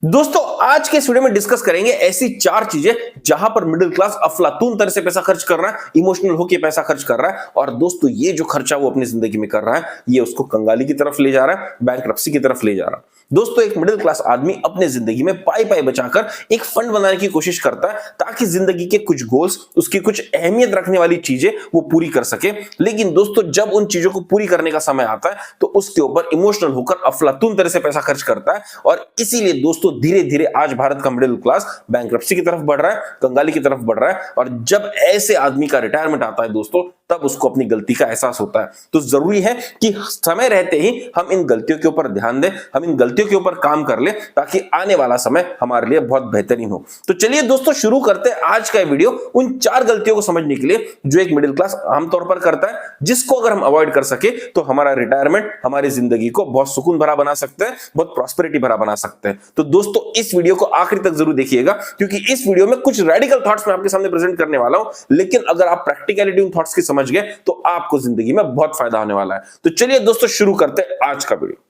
दोस्तों आज के इस वीडियो में डिस्कस करेंगे ऐसी चार चीजें जहां पर मिडिल क्लास अफलातून तरह से पैसा खर्च कर रहा है, इमोशनल होके पैसा खर्च कर रहा है। और दोस्तों ये जो खर्चा वो अपनी जिंदगी में कर रहा है, ये उसको कंगाली की तरफ ले जा रहा है, बैंकरप्सी की तरफ ले जा रहा है। दोस्तों एक मिडिल क्लास आदमी अपने जिंदगी में पाई पाई बचाकर एक फंड बनाने की कोशिश करता है ताकि जिंदगी के कुछ गोल्स, उसकी कुछ अहमियत रखने वाली चीजें वो पूरी कर सके। लेकिन दोस्तों जब उन चीजों को पूरी करने का समय आता है तो उसके ऊपर इमोशनल होकर अफलातून तरह से पैसा खर्च करता है। और इसीलिए दोस्तों धीरे धीरे आज भारत का मिडिल क्लास बैंकरप्सी की तरफ बढ़ रहा है, कंगाली की तरफ बढ़ रहा है। और जब ऐसे आदमी का रिटायरमेंट आता है दोस्तों, तब उसको अपनी गलती का एहसास होता है। तो जरूरी है कि समय रहते ही हम इन गलतियों के ऊपर ध्यान दें, हम इन गलतियों के ऊपर काम कर ले ताकि आने वाला समय हमारे लिए बहुत बेहतरीन हो। तो चलिए दोस्तों शुरू करते हैं आज का वीडियो उन चार गलतियों को समझने के लिए जो एक मिडिल क्लास आमतौर पर करता है, जिसको अगर हम अवॉइड कर सके तो हमारा रिटायरमेंट हमारी जिंदगी को बहुत सुकून भरा बना सकते हैं, बहुत प्रॉस्पेरिटी भरा बना सकते हैं। तो दोस्तों इस वीडियो को आखिर तक जरूर देखिएगा, क्योंकि इस वीडियो में कुछ रेडिकल थॉट्स मैं आपके सामने प्रेजेंट करने वाला हूं। लेकिन अगर आप प्रैक्टिकलिटी उन थॉट्स की समझ गए तो आपको जिंदगी में बहुत फायदा होने वाला है। तो चलिए दोस्तों शुरू करते हैं आज का वीडियो।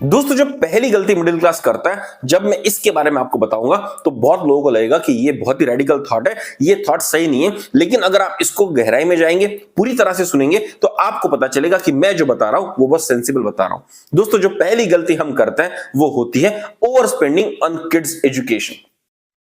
दोस्तों जो पहली गलती मिडिल क्लास करता है, जब मैं इसके बारे में आपको बताऊंगा तो बहुत लोगों को लगेगा कि ये बहुत ही रेडिकल थॉट है, ये थॉट सही नहीं है। लेकिन अगर आप इसको गहराई में जाएंगे, पूरी तरह से सुनेंगे, तो आपको पता चलेगा कि मैं जो बता रहा हूं वो बहुत सेंसिबल बता रहा हूं। दोस्तों जो पहली गलती हम करते हैं वो होती है over spending on kids education.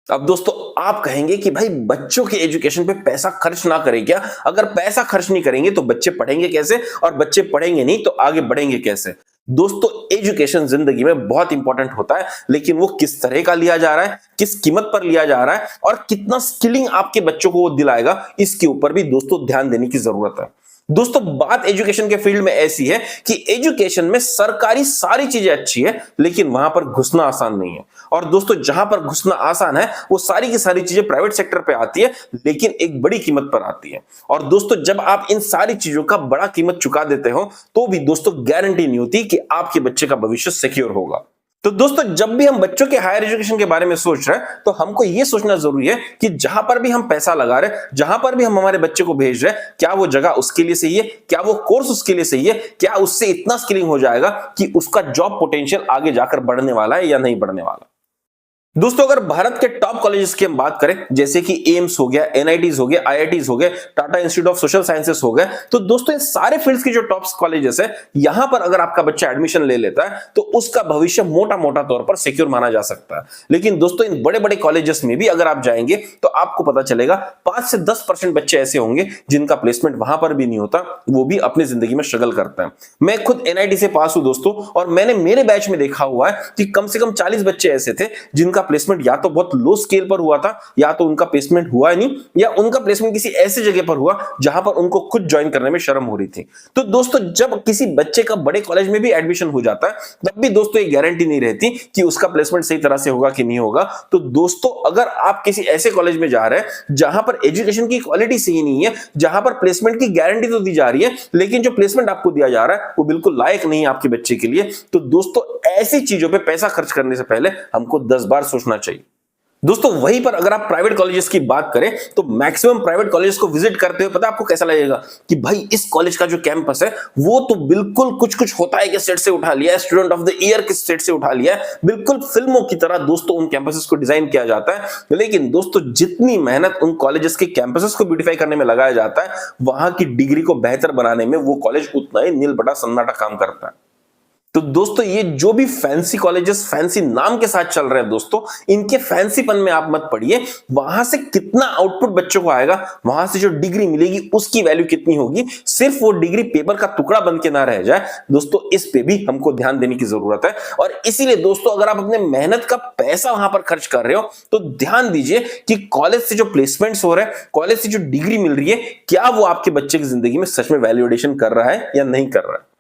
अब दोस्तों आप कहेंगे कि भाई बच्चों के एजुकेशन पे पैसा खर्च ना करें क्या? अगर पैसा खर्च नहीं करेंगे तो बच्चे पढ़ेंगे कैसे, और बच्चे पढ़ेंगे नहीं तो आगे बढ़ेंगे कैसे? दोस्तों एजुकेशन जिंदगी में बहुत इंपॉर्टेंट होता है, लेकिन वो किस तरह का लिया जा रहा है, किस कीमत पर लिया जा रहा है और कितना स्किलिंग आपके बच्चों को वो दिलाएगा, इसके ऊपर भी दोस्तों ध्यान देने की जरूरत है। दोस्तों बात एजुकेशन के फील्ड में ऐसी है कि एजुकेशन में सरकारी सारी चीजें अच्छी है, लेकिन वहां पर घुसना आसान नहीं है। और दोस्तों जहां पर घुसना आसान है वो सारी की सारी चीजें प्राइवेट सेक्टर पे आती है, लेकिन एक बड़ी कीमत पर आती है। और दोस्तों जब आप इन सारी चीजों का बड़ा कीमत चुका देते हो तो भी दोस्तों गारंटी नहीं होती कि आपके बच्चे का भविष्य सिक्योर होगा। तो दोस्तों जब भी हम बच्चों के हायर एजुकेशन के बारे में सोच रहे हैं तो हमको यह सोचना जरूरी है कि जहां पर भी हम पैसा लगा रहे हैं, जहां पर भी हम हमारे बच्चे को भेज रहे हैं, क्या वो जगह उसके लिए सही है, क्या वो कोर्स उसके लिए सही है, क्या उससे इतना स्किलिंग हो जाएगा कि उसका जॉब पोटेंशियल आगे जाकर बढ़ने वाला है या नहीं बढ़ने वाला। दोस्तों अगर भारत के टॉप कॉलेजेस की हम बात करें, जैसे कि एम्स हो गया, एनआईटीज हो गया, आईआईटीज हो गए, Tata institute of social sciences हो गए, तो दोस्तों इन सारे फील्ड्स की जो टॉप कॉलेजेस है, यहां पर अगर आपका बच्चा एडमिशन ले लेता है तो उसका भविष्य मोटा मोटा तौर पर सिक्योर माना जा सकता है। लेकिन दोस्तों इन बड़े बड़े कॉलेजेस में भी अगर आप जाएंगे तो आपको पता चलेगा 5 से 10% बच्चे ऐसे होंगे जिनका प्लेसमेंट वहां पर भी नहीं होता, वो भी अपनी जिंदगी में स्ट्रगल करते हैं। मैं खुद एनआईटी से पास हूं दोस्तों, और मैंने मेरे बैच में देखा हुआ है कि कम से कम 40 बच्चे ऐसे थे जिनका प्लेसमेंट या तो बहुत लो स्केल पर हुआ था, या तो उनका प्लेसमेंट हुआ ही नहीं, या उनका प्लेसमेंट किसी ऐसी जगह पर हुआ जहां पर उनको खुद ज्वाइन करने में शर्म हो रही थी। तो दोस्तों जब किसी बच्चे का बड़े कॉलेज में भी एडमिशन हो जाता है, तब भी दोस्तों ये गारंटी नहीं रहती कि उसका प्लेसमेंट सही तरह से होगा कि नहीं होगा। तो दोस्तों अगर आप किसी ऐसे कॉलेज में जा रहे हैं जहां पर एजुकेशन की क्वालिटी सही नहीं है, जहां पर प्लेसमेंट की गारंटी तो दी जा रही है, लेकिन जो प्लेसमेंट आपको दिया जा रहा है वो बिल्कुल लायक नहीं है आपके बच्चे के लिए, तो दोस्तों ऐसी चीजों पर पैसा खर्च करने से पहले हमको 10 बार सोचना चाहिए। दोस्तों वहीं पर अगर आप प्राइवेट कॉलेजेस की बात करें तो मैक्सिमम प्राइवेट कॉलेजेस को विजिट करते हुए पता आपको कैसा लगेगा कि भाई इस कॉलेज का जो कैंपस है वो तो बिल्कुल कुछ कुछ होता है कि सेट से उठा लिया है, स्टूडेंट ऑफ द ईयर के सेट से उठा लिया है, बिल्कुल फिल्मों की तरह दोस्तों उन कैंपसेस को डिजाइन किया जाता है। लेकिन दोस्तों जितनी मेहनत उन कॉलेजेस के कैंपसेस को ब्यूटीफाई करने में लगाया जाता है, वहां की डिग्री को बेहतर बनाने में वो कॉलेज उतना ही नील बटा सन्नाटा काम करता है। तो दोस्तों ये जो भी फैंसी कॉलेजेस फैंसी नाम के साथ चल रहे हैं दोस्तों, इनके फैंसीपन में आप मत पड़िए। वहां से कितना आउटपुट बच्चों को आएगा, वहां से जो डिग्री मिलेगी उसकी वैल्यू कितनी होगी, सिर्फ वो डिग्री पेपर का टुकड़ा बन के ना रह जाए दोस्तों, इस पे भी हमको ध्यान देने की जरूरत है। और इसीलिए दोस्तों अगर आप अपने मेहनत का पैसा वहां पर खर्च कर रहे हो तो ध्यान दीजिए कि कॉलेज से जो प्लेसमेंट्स हो रहे हैं, कॉलेज से जो डिग्री मिल रही है, क्या वो आपके बच्चे की जिंदगी में सच में वैल्यू एडिशन कर रहा है या नहीं कर रहा है।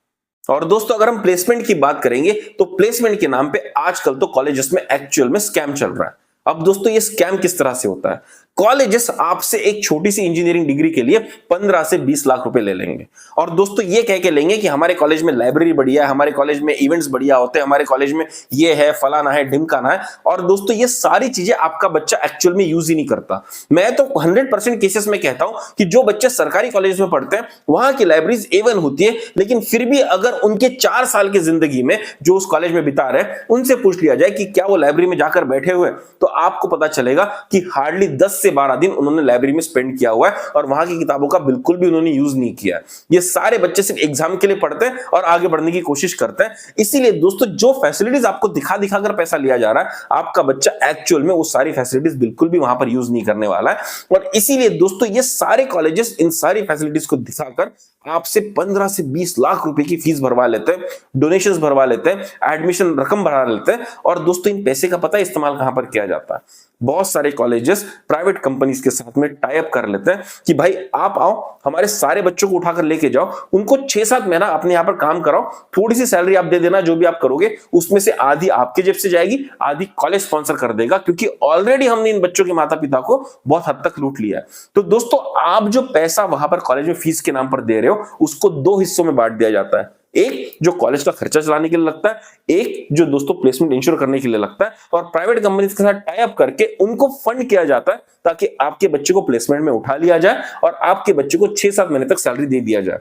और दोस्तों अगर हम प्लेसमेंट की बात करेंगे तो प्लेसमेंट के नाम पे आजकल तो कॉलेजेस में एक्चुअल में स्कैम चल रहा है। अब दोस्तों ये स्कैम किस तरह से होता है? कॉलेजेस आपसे एक छोटी सी इंजीनियरिंग डिग्री के लिए 15 से 20 लाख रुपए ले लेंगे। और दोस्तों ये कह के लेंगे कि हमारे कॉलेज में लाइब्रेरी बढ़िया है, हमारे कॉलेज में इवेंट्स बढ़िया होते हैं, हमारे कॉलेज में ये है, फलाना है, ढिमकाना है। और दोस्तों ये सारी चीजें आपका बच्चा एक्चुअल में यूज ही नहीं करता। मैं तो 100% केसेस में कहता हूं कि जो बच्चे सरकारी कॉलेज में पढ़ते हैं वहां की लाइब्रेरीज A1 होती है, लेकिन फिर भी अगर उनके 4 साल की जिंदगी में जो उस कॉलेज में बिता रहे हैं उनसे पूछ लिया जाए कि क्या वो लाइब्रेरी में जाकर बैठे हुए, तो आपको पता चलेगा कि हार्डली 10 से 12 दिन उन्होंने लाइब्रेरी में स्पेंड किया हुआ है और वहां की किताबों का बिल्कुल भी उन्होंने यूज नहीं किया। ये सारे बच्चे सिर्फ एग्जाम के लिए पढ़ते हैं और आगे बढ़ने की कोशिश करते हैं। इसीलिए दोस्तों जो फैसिलिटीज आपको दिखा दिखाकर पैसा लिया जा रहा है, आपका बच्चा एक्चुअल में वो सारी फैसिलिटीज बिल्कुल भी वहां पर यूज नहीं करने वाला है। और इसीलिए दोस्तों ये सारे कॉलेजेस इन सारी फैसिलिटीज को दिखाकर आपसे 15 से 20 लाख रुपए की फीस भरवा लेते हैं, डोनेशंस भरवा लेते हैं, एडमिशन रकम बढ़ा लेते हैं। और दोस्तों इन पैसे का पता है इस्तेमाल कहां पर किया जाता है? बहुत सारे कॉलेजेस प्राइवेट कंपनीज के साथ में टाई अप कर लेते हैं कि भाई आप आओ, हमारे सारे बच्चों को उठाकर लेके जाओ, उनको 6-7 महीना अपने यहां पर काम कराओ, थोड़ी सी सैलरी आप दे देना, जो भी आप करोगे उसमें से आधी आपके जेब से जाएगी, आधी कॉलेज स्पॉन्सर कर देगा, क्योंकि ऑलरेडी हमने इन बच्चों के माता पिता को बहुत हद तक लूट लिया है। तो दोस्तों आप जो पैसा वहां पर कॉलेज में फीस के नाम पर दे रहे हो उसको 2 हिस्सों में बांट दिया जाता है। एक जो कॉलेज का खर्चा चलाने के लिए लगता है, एक जो दोस्तों प्लेसमेंट इंश्योर करने के लिए लगता है। और प्राइवेट कंपनीज के साथ टाई अप करके उनको फंड किया जाता है ताकि आपके बच्चे को प्लेसमेंट में उठा लिया जाए और आपके बच्चे को 6-7 महीने तक सैलरी दे दिया जाए।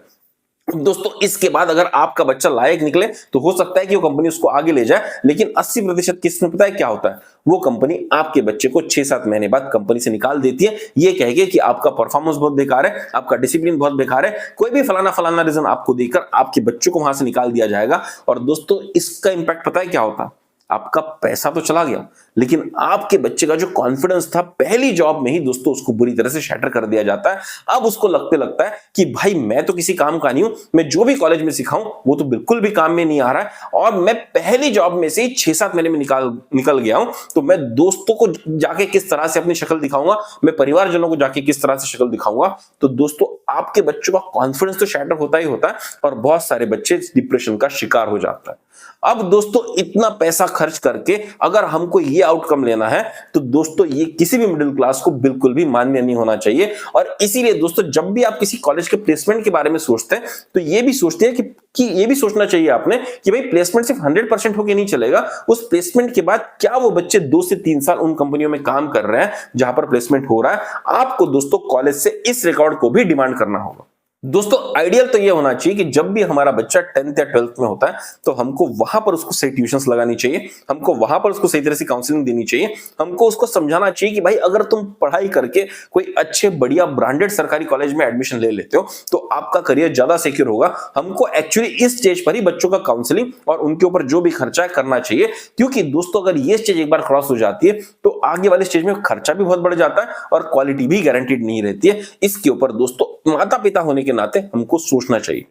दोस्तों इसके बाद अगर आपका बच्चा लायक निकले तो हो सकता है कि वो कंपनी उसको आगे ले जाए, लेकिन 80% केस में पता है क्या होता है? वो कंपनी आपके बच्चे को 6-7 महीने बाद कंपनी से निकाल देती है, ये कह के कि आपका परफॉर्मेंस बहुत बेकार है, आपका डिसिप्लिन बहुत बेकार है, कोई भी फलाना फलाना रीजन आपको देकर आपके बच्चों को वहां से निकाल दिया जाएगा। और दोस्तों इसका इंपैक्ट पता है क्या होता है? आपका पैसा तो चला गया, लेकिन आपके बच्चे का जो कॉन्फिडेंस था पहली जॉब में ही दोस्तों उसको बुरी तरह से शैटर कर दिया जाता है। अब उसको लगता है कि भाई मैं तो किसी काम का नहीं हूं, मैं जो भी कॉलेज में सिखाऊं वो तो बिल्कुल भी काम में नहीं आ रहा है, और मैं पहली जॉब में से ही 6-7 महीने में निकल गया हूं, तो मैं दोस्तों को जाके किस तरह से अपनी शक्ल दिखाऊंगा, मैं परिवारजनों को जाके किस तरह से शक्ल दिखाऊंगा। तो दोस्तों आपके बच्चों का कॉन्फिडेंस तो शैटर होता ही होता है और बहुत सारे बच्चे डिप्रेशन का शिकार हो जाता है। अब दोस्तों इतना पैसा खर्च करके अगर हमको ये आउटकम लेना है तो दोस्तों ये किसी भी मिडिल क्लास को बिल्कुल भी मान्य नहीं होना चाहिए। और इसीलिए दोस्तों जब भी आप किसी कॉलेज के प्लेसमेंट के बारे में सोचते हैं तो ये भी सोचते हैं कि ये भी सोचना चाहिए आपने कि भाई प्लेसमेंट सिर्फ 100% होके नहीं चलेगा, उस प्लेसमेंट के बाद क्या वो बच्चे 2 से 3 साल उन कंपनियों में काम कर रहे हैं जहां पर प्लेसमेंट हो रहा है। आपको दोस्तों कॉलेज से इस रिकॉर्ड को भी डिमांड करना होगा। दोस्तों आइडियल तो ये होना चाहिए कि जब भी हमारा बच्चा 10th या 12th में होता है तो हमको वहां पर उसको सही ट्यूशंस लगानी चाहिए, हमको वहां पर उसको सही तरह से काउंसलिंग देनी चाहिए, हमको उसको समझाना चाहिए कि भाई अगर तुम पढ़ाई करके कोई अच्छे बढ़िया ब्रांडेड सरकारी कॉलेज में एडमिशन ले लेते हो तो आपका करियर ज्यादा सिक्योर होगा। हमको एक्चुअली इस स्टेज पर ही बच्चों का काउंसलिंग और उनके ऊपर जो भी खर्चा है करना चाहिए, क्योंकि दोस्तों अगर ये स्टेज एक बार क्रॉस हो जाती है तो आगे वाले स्टेज में खर्चा भी बहुत बढ़ जाता है और क्वालिटी भी गारंटीड नहीं रहती है। इसके ऊपर दोस्तों माता पिता होने के नाते हमको सोचना चाहिए।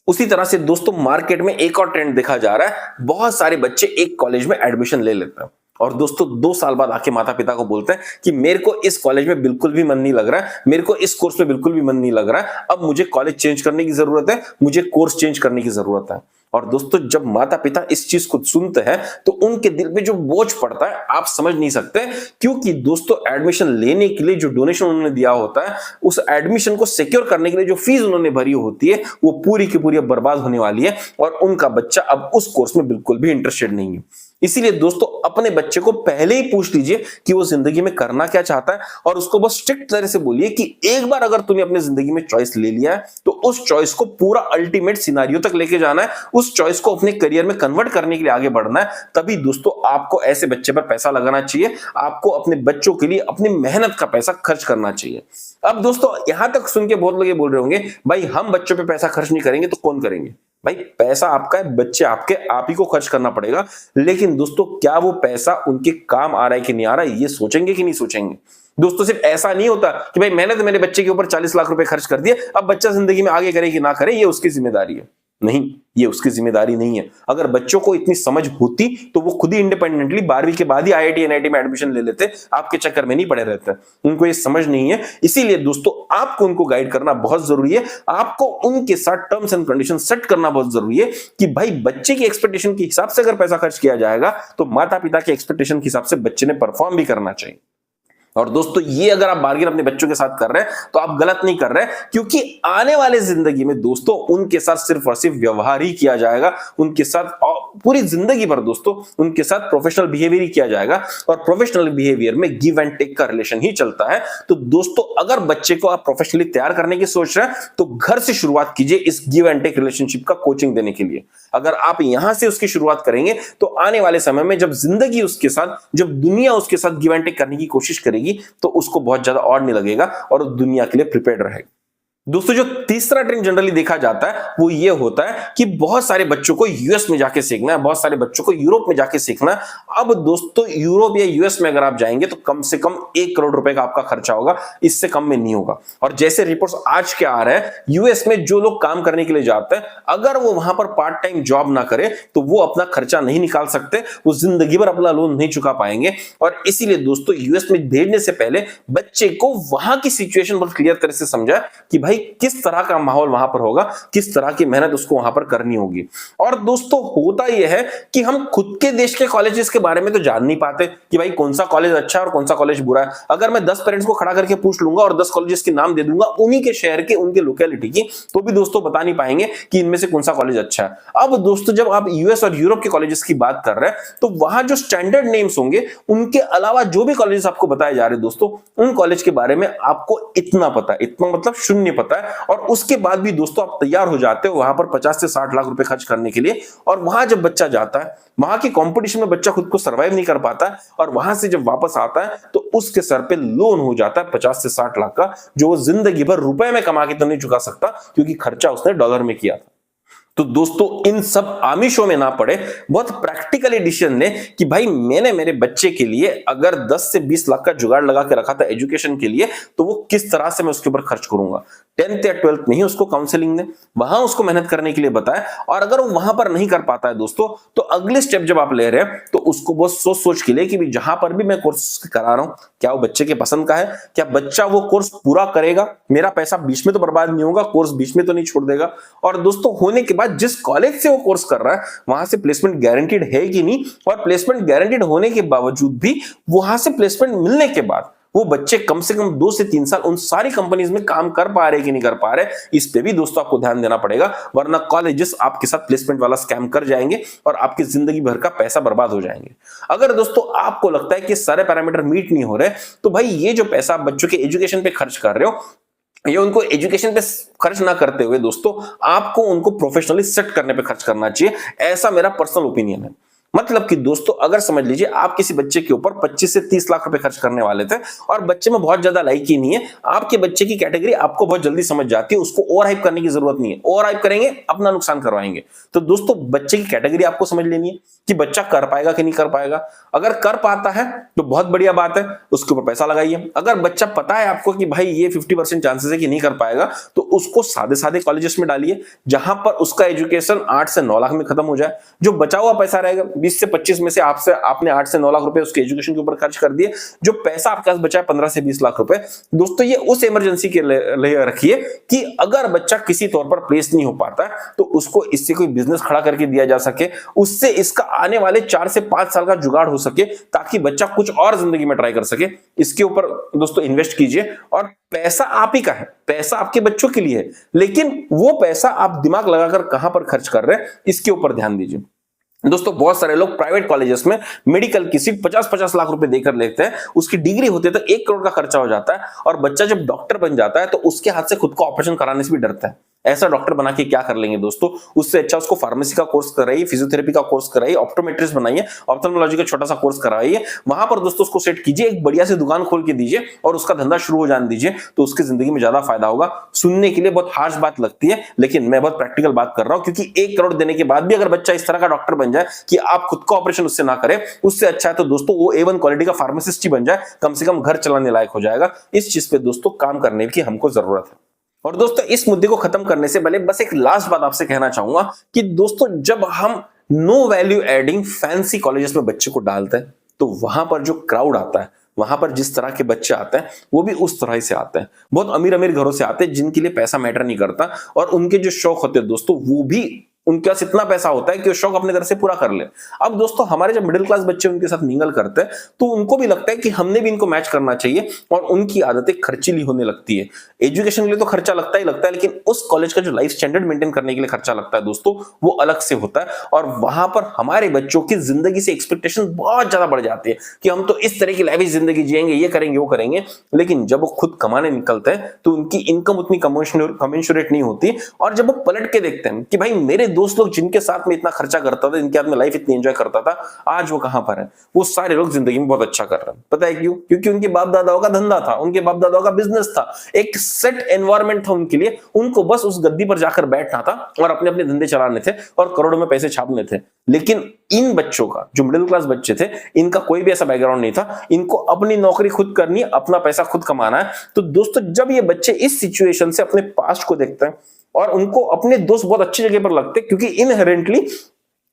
उसी तरह से दोस्तों मार्केट में एक और ट्रेंड देखा जा रहा है, बहुत सारे बच्चे एक कॉलेज में एडमिशन ले लेते हैं और दोस्तों 2 साल बाद आके माता पिता को बोलते हैं कि मेरे को इस कॉलेज में बिल्कुल भी मन नहीं लग रहा है, मेरे को इस कोर्स में बिल्कुल भी मन नहीं लग रहा है, अब मुझे कॉलेज चेंज करने की जरूरत है, मुझे कोर्स चेंज करने की जरूरत है। और दोस्तों जब माता पिता इस चीज को सुनते हैं तो उनके दिल पे जो बोझ पड़ता है आप समझ नहीं सकते, क्योंकि दोस्तों एडमिशन लेने के लिए जो डोनेशन उन्होंने दिया होता है, उस एडमिशन को सिक्योर करने के लिए जो फीस उन्होंने भरी होती है वो पूरी की पूरी बर्बाद होने वाली है और उनका बच्चा अब उस कोर्स में बिल्कुल भी इंटरेस्टेड नहीं है। इसीलिए दोस्तों अपने बच्चे को पहले ही पूछ लीजिए कि वो जिंदगी में करना क्या चाहता है और उसको बस स्ट्रिक्ट तरह से बोलिए कि एक बार अगर तूने अपनी जिंदगी में चॉइस ले लिया है तो उस चॉइस को पूरा अल्टीमेट सिनारियो तक लेके जाना है, उस चॉइस को अपने करियर में कन्वर्ट करने के लिए आगे बढ़ना है। तभी दोस्तों आपको ऐसे बच्चे पर पैसा लगाना चाहिए, आपको अपने बच्चों के लिए अपनी मेहनत का पैसा खर्च करना चाहिए। अब दोस्तों यहां तक सुन के बहुत लोग ये बोल रहे होंगे भाई हम बच्चों पे पैसा खर्च नहीं करेंगे तो कौन करेंगे? भाई पैसा आपका है, बच्चे आपके, आप ही को खर्च करना पड़ेगा। लेकिन दोस्तों क्या वो पैसा उनके काम आ रहा है कि नहीं आ रहा है, ये सोचेंगे कि नहीं सोचेंगे? दोस्तों सिर्फ ऐसा नहीं होता कि भाई मैंने तो मेरे बच्चे के ऊपर 40 लाख रुपए खर्च कर दिए, अब बच्चा जिंदगी में आगे करे कि ना करे ये उसकी जिम्मेदारी है। नहीं, ये उसकी जिम्मेदारी नहीं है। अगर बच्चों को इतनी समझ होती तो वो खुद ही इंडिपेंडेंटली 12वीं के बाद ही IIT NIT में एडमिशन ले लेते, आपके चक्कर में नहीं पड़े रहते। उनको ये समझ नहीं है, इसीलिए दोस्तों आपको उनको गाइड करना बहुत जरूरी है, आपको उनके साथ टर्म्स एंड कंडीशन सेट करना बहुत जरूरी है कि भाई बच्चे की एक्सपेक्टेशन के हिसाब से अगर पैसा खर्च किया जाएगा तो माता पिता के एक्सपेक्टेशन के हिसाब से बच्चे ने परफॉर्म भी करना चाहिए। और दोस्तों ये अगर आप बार्गेन अपने बच्चों के साथ कर रहे हैं तो आप गलत नहीं कर रहे, क्योंकि आने वाले जिंदगी में दोस्तों उनके साथ सिर्फ और सिर्फ व्यवहार ही किया जाएगा, उनके साथ पूरी जिंदगी भर दोस्तों उनके साथ प्रोफेशनल बिहेवियर ही किया जाएगा, और प्रोफेशनल बिहेवियर में गिव एंड टेक का रिलेशन ही चलता है। तो दोस्तों अगर बच्चे को आप प्रोफेशनली तैयार करने की सोच रहे हैं तो घर से शुरुआत कीजिए इस गिव एंड टेक रिलेशनशिप का कोचिंग देने के लिए। अगर आप यहां से उसकी शुरुआत करेंगे तो आने वाले समय में जब जिंदगी उसके साथ, जब दुनिया उसके साथ गिव एंड टेक करने की कोशिश करेगी तो उसको बहुत ज्यादा और नहीं लगेगा और दुनिया के लिए प्रिपेयर्ड रहेगा। दोस्तों जो तीसरा ट्रेंड जनरली देखा जाता है वो ये होता है कि बहुत सारे बच्चों को यूएस में जाके सीखना है, बहुत सारे बच्चों को यूरोप में जाके सीखना है। अब दोस्तों यूरोप या यूएस में अगर आप जाएंगे तो कम से कम 1 करोड़ रुपए का आपका खर्चा होगा, इससे कम में नहीं होगा। और जैसे रिपोर्ट्स आज के आ रहे हैं, यूएस में जो लोग काम करने के लिए जाते हैं अगर वो वहां पर पार्ट टाइम जॉब ना करे तो वो अपना खर्चा नहीं निकाल सकते, वो जिंदगी भर अपना लोन नहीं चुका पाएंगे। और इसीलिए दोस्तों यूएस में भेजने से पहले बच्चे को वहां की सिचुएशन बहुत क्लियर तरह से समझा कि भाई किस तरह का माहौल वहां पर होगा, किस तरह की मेहनत उसको वहां पर करनी होगी। और दोस्तों होता यह है कि हम खुद के देश के कॉलेजेस के बारे में तो जान नहीं पाते कि भाई कौन सा कॉलेज अच्छा है और कौन सा कॉलेज बुरा है। अगर मैं 10 पेरेंट्स को खड़ा करके पूछ लूंगा और 10 कॉलेजेस के नाम दे दूंगा उन्हीं के शहर के, उनके लोकेलिटी की, तो भी दोस्तों बता नहीं पाएंगे कि इनमें से कौन सा कॉलेज अच्छा है। अब दोस्तों जब आप यूएस और यूरोप के कॉलेजेस की बात कर रहे हैं तो वहां जो स्टैंडर्ड नेम्स होंगे उनके अलावा जो भी कॉलेजेस आपको बताए जा रहे हैं दोस्तों, उन कॉलेज के बारे में आपको इतना पता है, इतना मतलब शून्य पता है। और उसके बाद भी दोस्तों आप तैयार हो जाते हो वहां पर 50 से 60 लाख रुपए खर्च करने के लिए। और वहां जब बच्चा जाता है, वहां की कंपटीशन में बच्चा खुद को सर्वाइव नहीं कर पाता और वहां से जब वापस आता है तो उसके सर पे लोन हो जाता है 50 से 60 लाख का, जो वो जिंदगी भर रुपए में कमा के तो नहीं चुका सकता क्योंकि खर्चा उसने डॉलर में किया था। तो दोस्तों इन सब आमिषों में ना पड़े, बहुत प्रैक्टिकली डिसीजन ले कि भाई मैंने मेरे बच्चे के लिए अगर 10 से 20 लाख का जुगाड़ लगा के रखा था एजुकेशन के लिए, तो वो किस तरह से मैं उसके ऊपर खर्च करूंगा। 10th या 12th में ही उसको काउंसलिंग ने वहां उसको मेहनत करने के लिए बताया। और अगर वो वहां पर नहीं कर पाता है दोस्तों तो अगले स्टेप जब आप ले रहे हैं तो उसको बहुत सोच सोच के लिए कि जहां पर भी मैं कोर्स करा रहा हूं क्या वो बच्चे के पसंद का है, क्या बच्चा वो कोर्स पूरा करेगा, मेरा पैसा बीच में तो बर्बाद नहीं होगा, कोर्स बीच में तो नहीं छोड़ देगा। और दोस्तों होने के बाद जिस कॉलेज से वो कोर्स कर रहा है वहां से प्लेसमेंट गारंटीड है कि नहीं, और प्लेसमेंट गारंटीड होने के बावजूद भी वहां से प्लेसमेंट मिलने के बाद वो बच्चे कम से कम 2 से 3 साल उन सारी कंपनीज में काम कर पा रहे कि नहीं कर पा रहे, इस पे भी दोस्तों आपको ध्यान देना पड़ेगा। वरना कॉलेजेस आपके साथ प्लेसमेंट वाला स्कैम कर जाएंगे और आपकी जिंदगी भर का पैसा बर्बाद हो जाएंगे। अगर दोस्तों आपको लगता है कि सारे पैरामीटर मीट नहीं हो रहे तो भाई ये जो पैसा आप बच्चों के एजुकेशन पे खर्च कर रहे हो, ये उनको एजुकेशन पे खर्च ना करते हुए दोस्तों आपको उनको प्रोफेशनली सेट करने पे खर्च करना चाहिए। ऐसा मेरा पर्सनल ओपिनियन है। मतलब कि दोस्तों अगर समझ लीजिए आप किसी बच्चे के ऊपर 25 से 30 लाख रुपए खर्च करने वाले थे और बच्चे में बहुत ज्यादा लाइक ही नहीं है, आपके बच्चे की कैटेगरी आपको बहुत जल्दी समझ जाती है, उसको ओवर हाइप करने की जरूरत नहीं है। ओवर हाइप करेंगे अपना नुकसान करवाएंगे। तो दोस्तों बच्चे की कैटेगरी आपको समझ लेनी है कि बच्चा कर पाएगा कि नहीं कर पाएगा। अगर कर पाता है तो बहुत बढ़िया बात है, उसके ऊपर पैसा लगाइए। अगर बच्चा पता है आपको कि भाई ये 50% चांसेस है कि नहीं कर पाएगा तो उसको सादे सादे कॉलेजेस में डालिए जहां पर उसका एजुकेशन 8 से 9 लाख में खत्म हो जाए। जो बचा हुआ पैसा रहेगा 20 से 25 में से आपने 8 से 9 लाख रुपए उसके एजुकेशन के ऊपर खर्च कर दिए, जो पैसा आपके पास बचा है 15 से 20 लाख रुपए, दोस्तों ये उस इमरजेंसी के लिए रखिए कि अगर बच्चा किसी तौर पर प्लेस नहीं हो पाता तो उसको इससे कोई बिजनेस खड़ा करके दिया जा सके, उससे इसका आने वाले 4 से 5 साल का जुगाड़ हो सके ताकि बच्चा कुछ और जिंदगी में ट्राई कर सके। इसके ऊपर दोस्तों इन्वेस्ट कीजिए। और पैसा आप ही का है, पैसा आपके बच्चों के लिए है, लेकिन वो पैसा आप दिमाग लगाकर कहां पर खर्च कर रहे हैं इसके ऊपर ध्यान दीजिए। दोस्तों बहुत सारे लोग प्राइवेट कॉलेजेस में मेडिकल की सीट 50-50 लाख रुपए देकर लेते हैं, उसकी डिग्री होती है तो 1 करोड़ का खर्चा हो जाता है और बच्चा जब डॉक्टर बन जाता है तो उसके हाथ से खुद को ऑपरेशन कराने से भी डरता है। ऐसा डॉक्टर बना के क्या कर लेंगे दोस्तों, उससे अच्छा उसको फार्मेसी का कोर्स कराइए, फिजियोथेरेपी का कोर्स कराइए, ऑप्टोमेट्रिस्ट बनाइए, ऑप्थेल्मोलॉजी का छोटा सा कोर्स कराइए, वहां पर दोस्तों उसको सेट कीजिए, एक बढ़िया सी दुकान खोल के दीजिए और उसका धंधा शुरू हो जाने दीजिए, तो उसकी जिंदगी में ज्यादा फायदा होगा। सुनने के लिए बहुत हार्श बात लगती है लेकिन मैं बहुत प्रैक्टिकल बात कर रहा हूं, क्योंकि 1 करोड़ देने के बाद भी अगर बच्चा इस तरह का डॉक्टर बन जाए कि आप खुद का ऑपरेशन उससे ना करें, उससे अच्छा है तो दोस्तों वो A1 क्वालिटी का फार्मासिस्ट ही बन जाए, कम से कम घर चलाने लायक हो जाएगा। इस चीज पे दोस्तों काम करने की हमको जरूरत है। और दोस्तों इस मुद्दे को खत्म करने से पहले बस एक लास्ट बात आपसे कहना चाहूंगा कि दोस्तों जब हम no value adding fancy colleges में बच्चे को डालते हैं तो वहां पर जो क्राउड आता है, वहां पर जिस तरह के बच्चे आते हैं वो भी उस तरह से आते हैं। बहुत अमीर अमीर घरों से आते हैं जिनके लिए पैसा मैटर नहीं करता और उनके जो शौक होते हैं दोस्तों वो भी उनके पास इतना पैसा होता है कि वो शौक अपने तरफ से पूरा कर ले। अब दोस्तों हमारे जब मिडिल क्लास बच्चे उनके साथ मिंगल करते हैं तो उनको भी लगता है कि हमने भी इनको मैच करना चाहिए और उनकी आदतें खर्चीली होने लगती है। एजुकेशन के लिए तो खर्चा लगता ही लगता है, लेकिन उस कॉलेज का जो लाइफ स्टैंडर्ड मेंटेन करने के लिए खर्चा लगता है दोस्तों, वो अलग से होता है। और वहां पर हमारे बच्चों की जिंदगी से एक्सपेक्टेशन बहुत ज्यादा बढ़ जाती है कि हम तो इस तरह की लाइफ जिंदगी जिएंगे, ये करेंगे वो करेंगे। लेकिन जब वो खुद कमाने निकलते हैं तो उनकी इनकम उतनी कमेंशुरेट नहीं होती। और जब वो पलट के देखते हैं कि भाई मेरे दोस्त लोग जिनके साथ में इतना खर्चा करता था, जिनके साथ में लाइफ इतनी एंजॉय करता था, आज वो कहां पर है? वो सारे लोग जिंदगी में बहुत अच्छा कर रहे हैं। पता है क्यों? क्योंकि उनके बाप दादाओं का धंधा था, उनके बाप दादाओं का बिजनेस था, एक सेट एनवायरमेंट था उनके लिए। उनको बस उस गद्दी पर जाकर बैठना था और अपने अपने धंधे चलाने थे और करोड़ों में पैसे छापने थे। लेकिन इन बच्चों का, जो मिडिल क्लास बच्चे थे, इनका कोई भी ऐसा बैकग्राउंड नहीं था। इनको अपनी नौकरी खुद करनी है, अपना पैसा खुद कमाना है। तो दोस्तों जब ये बच्चे इस सिचुएशन से अपने पास्ट को देखते हैं और उनको अपने दोस्त बहुत अच्छी जगह पर लगते हैं क्योंकि इनहेरेंटली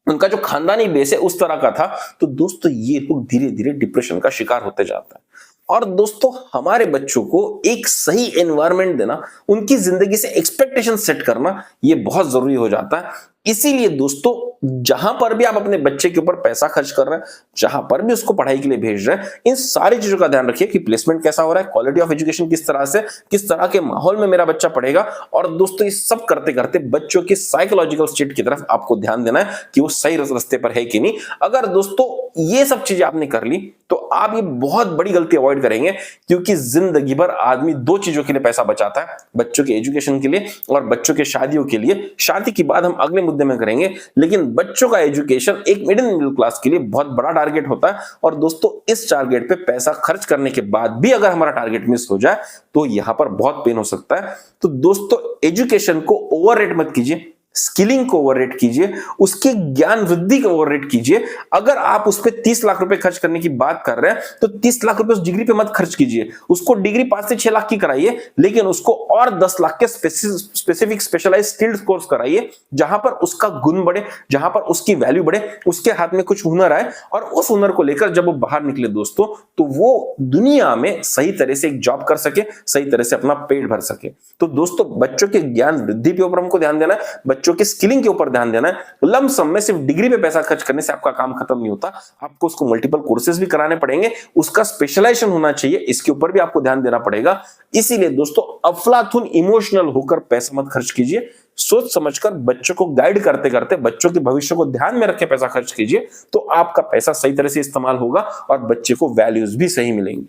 उनका जो खानदानी बेस है उस तरह का था, तो दोस्तों ये लोग धीरे धीरे डिप्रेशन का शिकार होते जाता है। और दोस्तों हमारे बच्चों को एक सही एनवायरनमेंट देना, उनकी जिंदगी से एक्सपेक्टेशन सेट करना, ये बहुत जरूरी हो जाता है। इसीलिए दोस्तों जहां पर भी आप अपने बच्चे के ऊपर पैसा खर्च कर रहे हैं, जहां पर भी उसको पढ़ाई के लिए भेज रहे हैं, इन सारी चीजों का ध्यान रखिए कि प्लेसमेंट कैसा हो रहा है, क्वालिटी ऑफ एजुकेशन किस तरह से, किस तरह के माहौल में मेरा बच्चा पढ़ेगा। और दोस्तों ये सब करते करते बच्चों की साइकोलॉजिकल स्टेट की तरफ आपको ध्यान देना है कि वो सही रास्ते पर है कि नहीं। अगर दोस्तों ये सब चीजें आपने कर ली तो आप ये बहुत बड़ी गलती अवॉइड करेंगे, क्योंकि जिंदगी भर आदमी दो चीजों के लिए पैसा बचाता है, बच्चों के एजुकेशन के लिए और बच्चों के शादियों के लिए। शादी की बात हम अगले मुद्दे में करेंगे, लेकिन बच्चों का एजुकेशन एक मिडिल क्लास के लिए बहुत बड़ा टारगेट होता है। और दोस्तों इस टारगेट पे पैसा खर्च करने के बाद भी अगर हमारा टारगेट मिस हो जाए तो यहां पर बहुत पेन हो सकता है। तो दोस्तों एजुकेशन को ओवररेट मत कीजिए, स्किलिंग को ओवररेट कीजिए, उसके ज्ञान वृद्धि को ओवररेट कीजिए। अगर आप उस पे 30 लाख रुपए खर्च करने की बात कर रहे हैं तो 30 लाख रुपए उस डिग्री पे मत खर्च कीजिए, उसको डिग्री 5 से 6 लाख की कराइए, लेकिन उसको और 10 लाख के स्पेसिफिक स्पेशलाइज स्किल्ड कोर्स कराइए, जहां पर उसका गुण बढ़े, जहां पर उसकी वैल्यू बढ़े, उसके हाथ में कुछ हुनर आए और उस हुनर को लेकर जब वो बाहर निकले दोस्तों, तो वो दुनिया में सही तरह से एक जॉब कर सके, सही तरह से अपना पेट भर सके। तो दोस्तों बच्चों के ज्ञान वृद्धि के ऊपर हमको ध्यान देना है, बच्चों की स्किलिंग के ऊपर ध्यान देना है। लमसम में सिर्फ डिग्री पे पैसा खर्च करने से आपका काम खत्म नहीं होता, आपको उसको मल्टीपल कोर्सेज भी कराने पड़ेंगे, उसका स्पेशलाइजेशन होना चाहिए, इसके ऊपर भी आपको ध्यान देना पड़ेगा। इसीलिए दोस्तों अफलातून इमोशनल होकर पैसा मत खर्च कीजिए, सोच समझकर बच्चों को गाइड करते करते बच्चों के भविष्य को ध्यान में रख के पैसा खर्च कीजिए, तो आपका पैसा सही तरह से इस्तेमाल होगा और बच्चे को वैल्यूज भी सही मिलेंगी।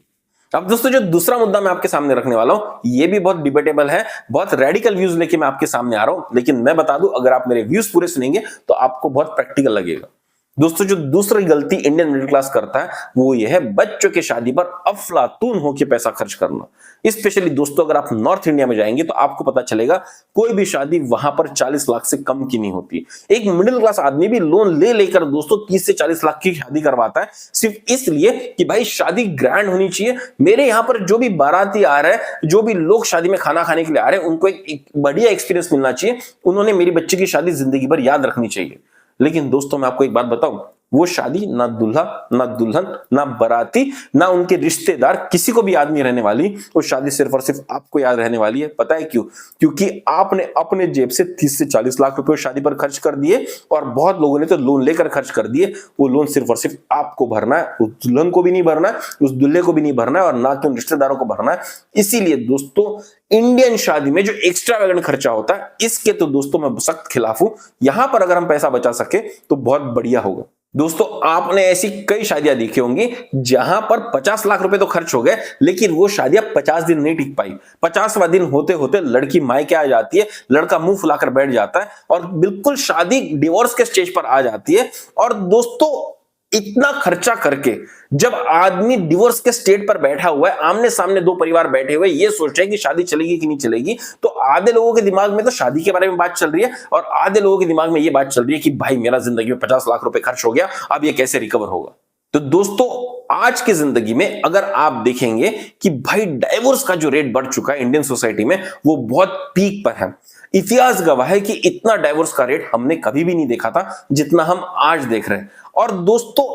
अब दोस्तों जो दूसरा मुद्दा मैं आपके सामने रखने वाला हूं, ये भी बहुत डिबेटेबल है, बहुत रेडिकल व्यूज लेके मैं आपके सामने आ रहा हूं, लेकिन मैं बता दूं अगर आप मेरे व्यूज पूरे सुनेंगे तो आपको बहुत प्रैक्टिकल लगेगा। दोस्तों जो दूसरी गलती इंडियन मिडिल क्लास करता है वो ये है बच्चों की शादी पर अफलातून होकर पैसा खर्च करना। स्पेशली दोस्तों अगर आप नॉर्थ इंडिया में जाएंगे तो आपको पता चलेगा कोई भी शादी वहां पर 40 लाख से कम की नहीं होती। एक मिडिल क्लास आदमी भी लोन ले लेकर दोस्तों 30 से 40 लाख की शादी करवाता है, सिर्फ इसलिए कि भाई शादी ग्रैंड होनी चाहिए। मेरे यहाँ पर जो भी बाराती आ रहे हैं, जो भी लोग शादी में खाना खाने के लिए आ रहे हैं, उनको एक बढ़िया एक्सपीरियंस मिलना चाहिए, उन्होंने मेरी बच्ची की शादी जिंदगी भर याद रखनी चाहिए। लेकिन दोस्तों मैं आपको एक बात बताऊं, वो शादी ना दूल्हा ना दुल्हन ना बाराती ना उनके रिश्तेदार किसी को भी याद नहीं रहने वाली। वो शादी सिर्फ और सिर्फ आपको याद रहने वाली है। पता है क्यों? क्योंकि आपने अपने जेब से 30 से 40 लाख रुपए शादी पर खर्च कर दिए और बहुत लोगों ने तो लोन लेकर खर्च कर दिए। वो लोन सिर्फ और सिर्फ आपको भरना है, उस दुल्हन को भी नहीं भरना है, उस दूल्हे को भी नहीं भरना है और ना कि उन रिश्तेदारों को भरना है। इसीलिए दोस्तों इंडियन शादी में जो एक्स्ट्रावेगेंट खर्चा होता है, इसके तो दोस्तों मैं सख्त खिलाफ हूं। यहां पर अगर हम पैसा बचा सके तो बहुत बढ़िया होगा। दोस्तों आपने ऐसी कई शादियां देखी होंगी जहां पर 50 लाख रुपए तो खर्च हो गए, लेकिन वो शादियां 50 दिन नहीं टिक पाई। 50वां दिन होते होते लड़की मायके आ जाती है, लड़का मुंह फुलाकर बैठ जाता है और बिल्कुल शादी डिवोर्स के स्टेज पर आ जाती है। और दोस्तों इतना खर्चा करके जब आदमी डिवोर्स के स्टेज पर बैठा हुआ है, आमने सामने दो परिवार बैठे हुए, ये सोच रहे हैं कि शादी चलेगी कि नहीं चलेगी, तो आधे लोगों के दिमाग में तो शादी के बारे में बात चल रही है और आधे लोगों के दिमाग में ये बात चल रही है कि भाई मेरा जिंदगी में 50 लाख रुपए खर्च हो गया, अब ये कैसे रिकवर होगा। तो दोस्तों आज की जिंदगी में अगर आप देखेंगे कि भाई डाइवोर्स का जो रेट बढ़ चुका है इंडियन सोसाइटी में, वो बहुत पीक पर है। इतिहास गवाह है कि इतना डाइवोर्स का रेट हमने कभी भी नहीं देखा था जितना हम आज देख रहे हैं। और दोस्तों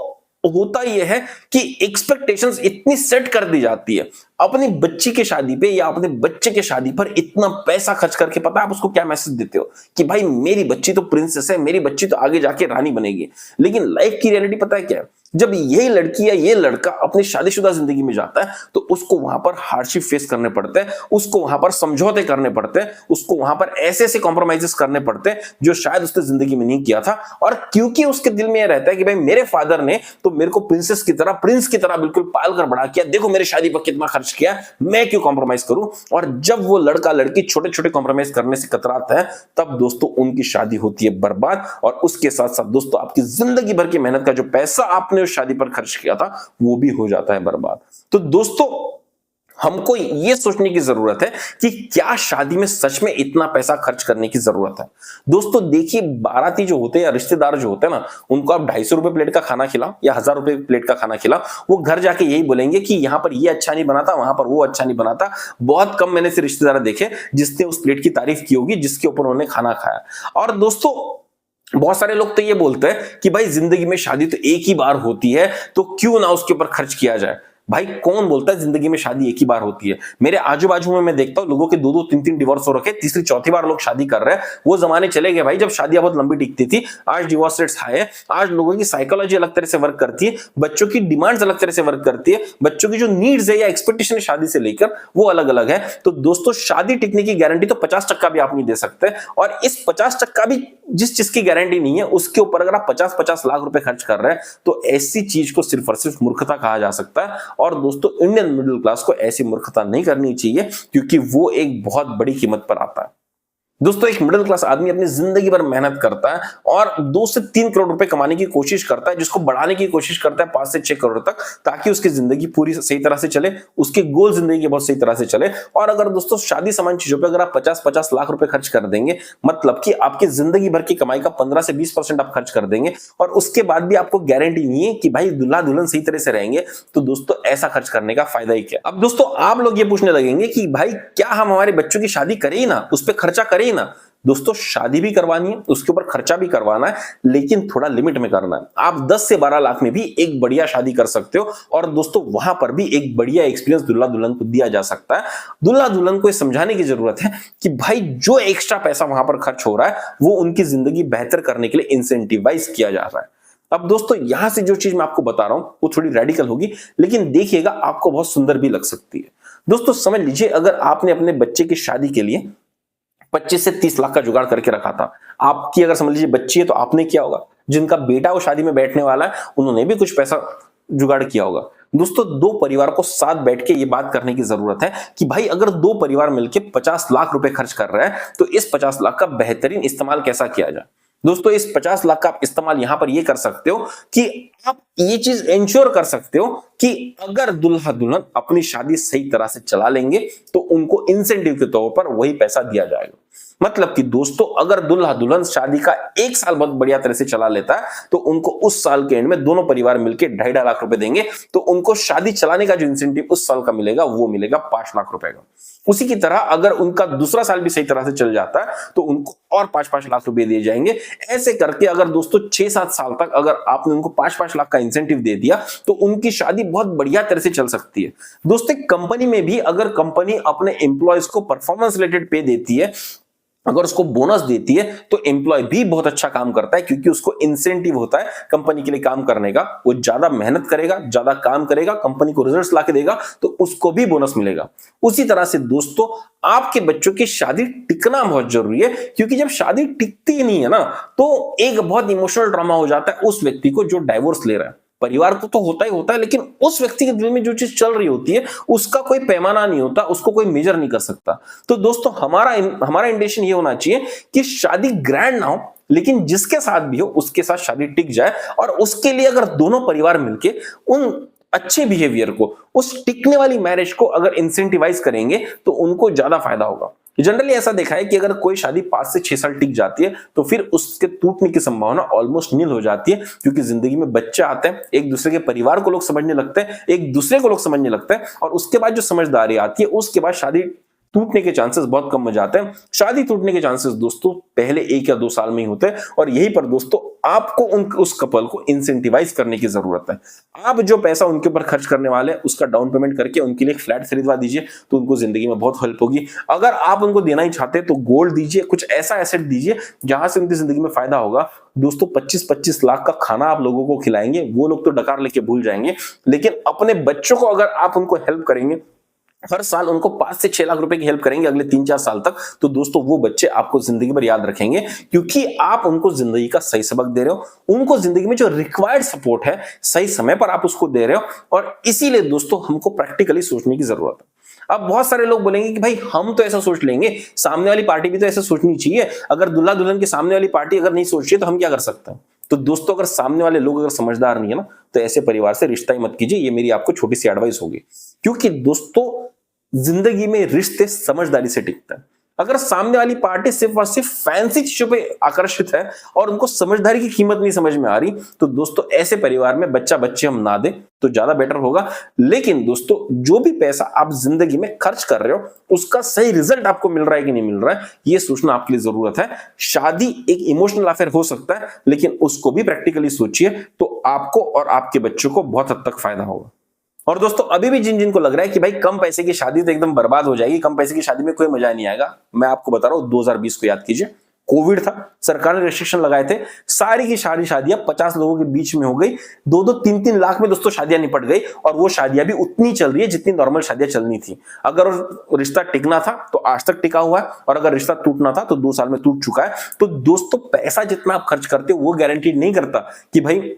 होता यह है कि एक्सपेक्टेशंस इतनी सेट कर दी जाती है अपनी बच्ची के शादी पे या अपने बच्चे के शादी पर, इतना पैसा खर्च करके पता है आप उसको क्या मैसेज देते हो कि भाई मेरी बच्ची तो प्रिंसेस है, मेरी बच्ची तो आगे जाके रानी बनेगी। लेकिन लाइफ की रियलिटी पता है क्या है, जब यही लड़की या ये लड़का अपनी शादीशुदा जिंदगी में जाता है तो उसको वहां पर हार्डशिप फेस करने पड़ते हैं, उसको वहां पर समझौते करने पड़ते हैं, उसको वहां पर ऐसे ऐसे कॉम्प्रोमाइजेस करने पड़ते हैं जो शायद उसने जिंदगी में नहीं किया था। और क्योंकि उसके दिल में यह रहता है कि भाई मेरे फादर ने तो मेरे को प्रिंसेस की तरह, प्रिंस की तरह बिल्कुल पाल कर बड़ा किया, देखो मेरी शादी पर कितना खर्च किया, मैं क्यों कॉम्प्रोमाइज करूं। और जब वो लड़का लड़की छोटे छोटे कॉम्प्रोमाइज करने से कतराता है तब दोस्तों उनकी शादी होती है बर्बाद, और उसके साथ साथ दोस्तों आपकी जिंदगी भर की मेहनत का जो पैसा आपने उस शादी पर खर्च किया था वो भी हो जाता है बर्बाद। तो दोस्तों हमको ये सोचने की जरूरत है कि क्या शादी में सच में इतना पैसा खर्च करने की जरूरत है। दोस्तों देखिए, बाराती जो होते हैं या रिश्तेदार जो होते हैं ना, उनको आप 250 रुपए प्लेट का खाना खिलाओ या 1000 रुपए प्लेट का खाना खिलाओ, वो घर जाके यही बोलेंगे कि यहाँ पर ये अच्छा नहीं बना था, वहां पर वो अच्छा नहीं बना था। बहुत कम मैंने से रिश्तेदार देखे जिसने उस प्लेट की तारीफ की होगी जिसके ऊपर उन्होंने खाना खाया। और दोस्तों बहुत सारे लोग तो ये बोलते हैं कि भाई जिंदगी में शादी तो एक ही बार होती है तो क्यों ना उसके ऊपर खर्च किया जाए। भाई कौन बोलता है जिंदगी में शादी एक ही बार होती है। मेरे आजू बाजू में मैं देखता हूं लोगों के 2-2 3-3 डिवोर्स हो रखे, तीसरी चौथी बार लोग शादी कर रहे हैं। वो जमाने चले गए भाई जब शादियां बहुत लंबी टिकती थी। आज डिवोर्स रेट्स हाई है, आज लोगों की साइकोलॉजी अलग तरह से वर्क करती है, बच्चों की डिमांड्स अलग तरह से वर्क करती है, बच्चों की जो नीड्स है या एक्सपेक्टेशन है शादी से लेकर वो अलग अलग है। तो दोस्तों शादी टिकने की गारंटी तो 50% भी आप नहीं दे सकते, और इस 50% भी जिस चीज की गारंटी नहीं है उसके ऊपर अगर आप 50-50 लाख रुपए खर्च कर रहे हैं तो ऐसी चीज को सिर्फ और सिर्फ मूर्खता कहा जा सकता है। और दोस्तों इंडियन मिडिल क्लास को ऐसी मूर्खता नहीं करनी चाहिए क्योंकि वो एक बहुत बड़ी कीमत पर आता है। दोस्तों एक मिडिल क्लास आदमी अपनी जिंदगी भर मेहनत करता है और 2 से 3 करोड़ रुपए कमाने की कोशिश करता है, जिसको बढ़ाने की कोशिश करता है 5 से 6 करोड़ तक, ताकि उसकी जिंदगी पूरी सही तरह से चले, उसके गोल जिंदगी के बहुत सही तरह से चले। और अगर दोस्तों शादी समान चीजों पे अगर आप 50-50 लाख रुपए खर्च कर देंगे, मतलब कि आपकी जिंदगी भर की कमाई का 15 से 20% आप खर्च कर देंगे, और उसके बाद भी आपको गारंटी नहीं है कि भाई दूल्हा दुल्हन सही तरह से रहेंगे, तो दोस्तों ऐसा खर्च करने का फायदा ही क्या। अब दोस्तों आप लोग ये पूछने लगेंगे कि भाई क्या हम हमारे बच्चों की शादी करें ही ना, उस पर खर्चा करें ही ना। दोस्तों शादी भी करवानी है, उसके ऊपर खर्चा भी करवाना है, लेकिन थोड़ा लिमिट में करना है। आप 10 से 12 लाख में भी एक बढ़िया शादी कर सकते हो, और दोस्तों वहां पर भी एक बढ़िया एक्सपीरियंस दुल्हा दुल्हन को दिया जा सकता है। दुल्हा दुल्हन को समझाने की जरूरत है कि भाई जो एक्स्ट्रा पैसा वहां पर खर्च हो रहा है वो उनकी जिंदगी बेहतर करने के लिए इंसेंटिवाइज किया जा रहा है। अब दोस्तों यहां से जो चीज मैं आपको बता रहा हूं वो थोड़ी रेडिकल होगी, लेकिन देखिएगा आपको बहुत सुंदर भी लग सकती है। दोस्तों समझ लीजिए, अगर आपने अपने बच्चे की शादी के लिए 25 से 30 लाख का जुगाड़ करके रखा था, आपकी अगर समझ लीजिए बच्ची है तो आपने किया होगा, जिनका बेटा वो शादी में बैठने वाला है उन्होंने भी कुछ पैसा जुगाड़ किया होगा। दोस्तों दो परिवार को साथ बैठ के ये बात करने की जरूरत है कि भाई अगर दो परिवार मिलकर 50 लाख रुपए खर्च कर रहे हैं तो इस 50 लाख का बेहतरीन इस्तेमाल कैसा किया जाए। दोस्तों इस 50 लाख का आप इस्तेमाल यहां पर ये कर सकते हो कि आप ये चीज इंश्योर कर सकते हो कि अगर दुल्हा दुल्हन अपनी शादी सही तरह से चला लेंगे तो उनको इंसेंटिव के तौर पर वही पैसा दिया जाएगा। मतलब कि दोस्तों अगर दुल्हा दुल्हन शादी का 1 साल बहुत बढ़िया तरह से चला लेता है तो उनको उस साल के एंड में दोनों परिवार मिलकर 2.5 लाख रुपए देंगे, तो उनको शादी चलाने का जो इंसेंटिव उस साल का मिलेगा वो मिलेगा 5 लाख रुपए का। उसी की तरह अगर उनका दूसरा साल भी सही तरह से चल जाता है तो उनको और 5-5 लाख रुपए दिए जाएंगे। ऐसे करके अगर दोस्तों 6-7 साल तक अगर आपने उनको 5-5 लाख का इंसेंटिव दे दिया तो उनकी शादी बहुत बढ़िया तरह से चल सकती है। दोस्तों कंपनी में भी अगर कंपनी अपने एम्प्लॉयज को परफॉर्मेंस रिलेटेड पे देती है, अगर उसको बोनस देती है, तो एम्प्लॉय भी बहुत अच्छा काम करता है क्योंकि उसको इंसेंटिव होता है कंपनी के लिए काम करने का। वो ज्यादा मेहनत करेगा, ज्यादा काम करेगा, कंपनी को रिजल्ट्स लाके देगा तो उसको भी बोनस मिलेगा। उसी तरह से दोस्तों आपके बच्चों की शादी टिकना बहुत जरूरी है, क्योंकि जब शादी टिकती ही नहीं है ना तो एक बहुत इमोशनल ड्रामा हो जाता है उस व्यक्ति को जो डाइवोर्स ले रहा है। परिवार को तो होता ही होता है, लेकिन उस व्यक्ति के दिल में जो चीज चल रही होती है उसका कोई पैमाना नहीं होता, उसको कोई मेजर नहीं कर सकता। तो दोस्तों हमारा इंटेंशन ये होना चाहिए कि शादी ग्रैंड ना हो, लेकिन जिसके साथ भी हो उसके साथ शादी टिक जाए, और उसके लिए अगर दोनों परिवार मिलके उन अच्छे बिहेवियर को, उस टिकने वाली मैरिज को अगर इंसेंटिवाइज करेंगे तो उनको ज्यादा फायदा होगा। जनरली ऐसा देखा है कि अगर कोई शादी 5 से 6 साल टिक जाती है तो फिर उसके टूटने की संभावना ऑलमोस्ट नील हो जाती है, क्योंकि जिंदगी में बच्चे आते हैं, एक दूसरे के परिवार को लोग समझने लगते हैं, एक दूसरे को लोग समझने लगते हैं, और उसके बाद जो समझदारी आती है उसके बाद शादी टूटने के चांसेस बहुत कम हो जाते हैं। शादी टूटने के चांसेस दोस्तों पहले 1 या 2 साल में ही होते हैं, और यही पर दोस्तों आपको उस कपल को इंसेंटिवाइज करने की जरूरत है। आप जो पैसा उनके ऊपर खर्च करने वाले हैं उसका डाउन पेमेंट करके उनके लिए एक फ्लैट खरीदवा दीजिए, तो उनको जिंदगी में बहुत हेल्प होगी। अगर आप उनको देना ही चाहते हैं तो गोल्ड दीजिए, कुछ ऐसा एसेट दीजिए जहां से उनकी जिंदगी में फायदा होगा। दोस्तों 25-25 लाख का खाना आप लोगों को खिलाएंगे, वो लोग तो डकार लेके भूल जाएंगे, लेकिन अपने बच्चों को अगर आप उनको हेल्प करेंगे, हर साल उनको 5 से 6 लाख रुपए की हेल्प करेंगे अगले 3-4 साल तक, तो दोस्तों वो बच्चे आपको जिंदगी भर याद रखेंगे, क्योंकि आप उनको जिंदगी का सही सबक दे रहे हो। उनको जिंदगी में जो रिक्वायर्ड सपोर्ट है सही समय पर आप उसको दे रहे हो, और इसीलिए दोस्तों हमको प्रैक्टिकली सोचने की जरूरत है। अब बहुत सारे लोग बोलेंगे कि भाई हम तो ऐसा सोच लेंगे, सामने वाली पार्टी भी तो ऐसा सोचनी चाहिए, अगर दूल्हा दुल्हन के सामने वाली पार्टी अगर नहीं सोच रही तो हम क्या कर सकते हैं। तो दोस्तों अगर सामने वाले लोग अगर समझदार नहीं है ना, तो ऐसे परिवार से रिश्ता ही मत कीजिए। ये मेरी आपको छोटी सी एडवाइस होगी, क्योंकि दोस्तों जिंदगी में रिश्ते समझदारी से टिकते हैं। अगर सामने वाली पार्टी सिर्फ और सिर्फ फैंसी चीजों पे आकर्षित है और उनको समझदारी की कीमत नहीं समझ में आ रही, तो दोस्तों ऐसे परिवार में बच्चा बच्चे हम ना दें तो ज्यादा बेटर होगा। लेकिन दोस्तों जो भी पैसा आप जिंदगी में खर्च कर रहे हो उसका सही रिजल्ट आपको मिल रहा है कि नहीं मिल रहा है, ये सोचना आपके लिए जरूरत है। शादी एक इमोशनल अफेयर हो सकता है, लेकिन उसको भी प्रैक्टिकली सोचिए, तो आपको और आपके बच्चों को बहुत हद तक फायदा होगा। और दोस्तों अभी भी जिन जिनको लग रहा है कि भाई कम पैसे की शादी तो एकदम बर्बाद हो जाएगी, कम पैसे की शादी में कोई मजा नहीं आएगा, मैं आपको बता रहा हूं 2020 को याद कीजिए, कोविड था, सरकार ने रेस्ट्रिक्शन लगाए थे, सारी की सारी शादियां 50 लोगों के बीच में हो गई, 2-2, 3-3 लाख में दोस्तों शादियां निपट गई, और वो शादियां भी उतनी चल रही है जितनी नॉर्मल शादियां चलनी थी। अगर रिश्ता टिकना था तो आज तक टिका हुआ है, और अगर रिश्ता टूटना था तो 2 साल में टूट चुका है। तो दोस्तों पैसा जितना आप खर्च करते हो वो गारंटी नहीं करता कि भाई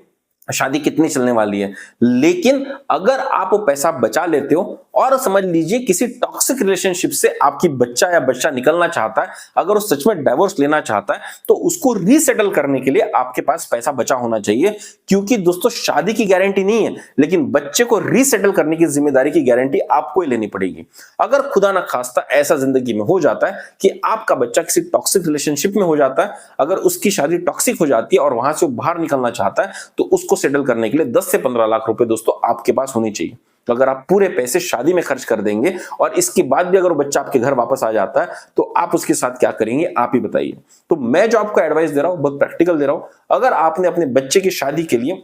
शादी कितनी चलने वाली है, लेकिन अगर आप वो पैसा बचा लेते हो और समझ लीजिए किसी टॉक्सिक रिलेशनशिप से आपकी बच्चा या बच्चा निकलना चाहता है, अगर वो सच में डाइवोर्स लेना चाहता है, तो उसको रीसेटल करने के लिए आपके पास पैसा बचा होना चाहिए। क्योंकि दोस्तों शादी की गारंटी नहीं है, लेकिन बच्चे को रीसेटल करने की जिम्मेदारी की गारंटी आपको ही लेनी पड़ेगी। अगर खुदा ना खास्ता ऐसा जिंदगी में हो जाता है कि आपका बच्चा किसी टॉक्सिक रिलेशनशिप में हो जाता है, अगर उसकी शादी टॉक्सिक हो जाती है और वहां से वो बाहर निकलना चाहता है, तो उसको सेटल करने के लिए 10 से 15 लाख रुपए दोस्तों आपके पास होने चाहिए। तो अगर आप पूरे पैसे शादी में खर्च कर देंगे और इसके बाद भी अगर वो बच्चा आपके घर वापस आ जाता है, तो आप उसके साथ क्या करेंगे, आप ही बताइए। तो मैं जो आपको एडवाइस दे रहा हूं बहुत प्रैक्टिकल दे रहा हूं। अगर आपने अपने बच्चे की शादी के लिए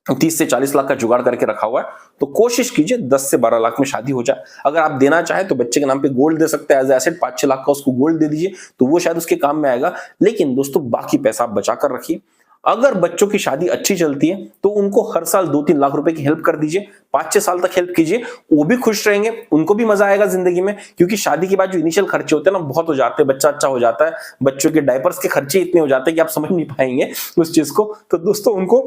30 से 40 लाख का जुगाड़ करके रखा हुआ है, तो कोशिश कीजिए 10 से 12 लाख में शादी हो जाए। अगर आप देना चाहे तो बच्चे के नाम पे गोल्ड दे सकते हैं एज एसेट, 5-6 लाख का उसको गोल्ड दे दीजिए, तो वो शायद उसके काम में आएगा। लेकिन दोस्तों बाकी पैसा आप बचा कर रखिए। अगर बच्चों की शादी अच्छी चलती है तो उनको हर साल 2-3 लाख रुपए की हेल्प कर दीजिए, 5-6 साल तक हेल्प कीजिए, वो भी खुश रहेंगे, उनको भी मजा आएगा जिंदगी में। क्योंकि शादी के बाद जो इनिशियल खर्चे होते हैं ना बहुत हो जाते हैं, बच्चा अच्छा हो जाता है, बच्चों के डायपर्स के खर्चे इतने हो जाते हैं कि आप समझ नहीं पाएंगे उस चीज को। तो दोस्तों उनको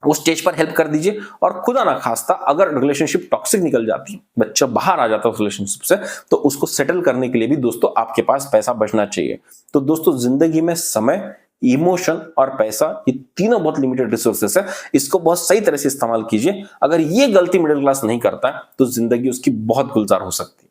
उस स्टेज पर हेल्प कर दीजिए। और खुदा ना खास्ता अगर रिलेशनशिप टॉक्सिक निकल जाती है, बच्चा बाहर आ जाता है उस रिलेशनशिप से, तो उसको सेटल करने के लिए भी दोस्तों आपके पास पैसा बचना चाहिए। तो दोस्तों जिंदगी में समय, इमोशन और पैसा, ये तीनों बहुत लिमिटेड रिसोर्सेस है, इसको बहुत सही तरह से इस्तेमाल कीजिए। अगर ये गलती मिडिल क्लास नहीं करता है तो जिंदगी उसकी बहुत गुलजार हो सकती है।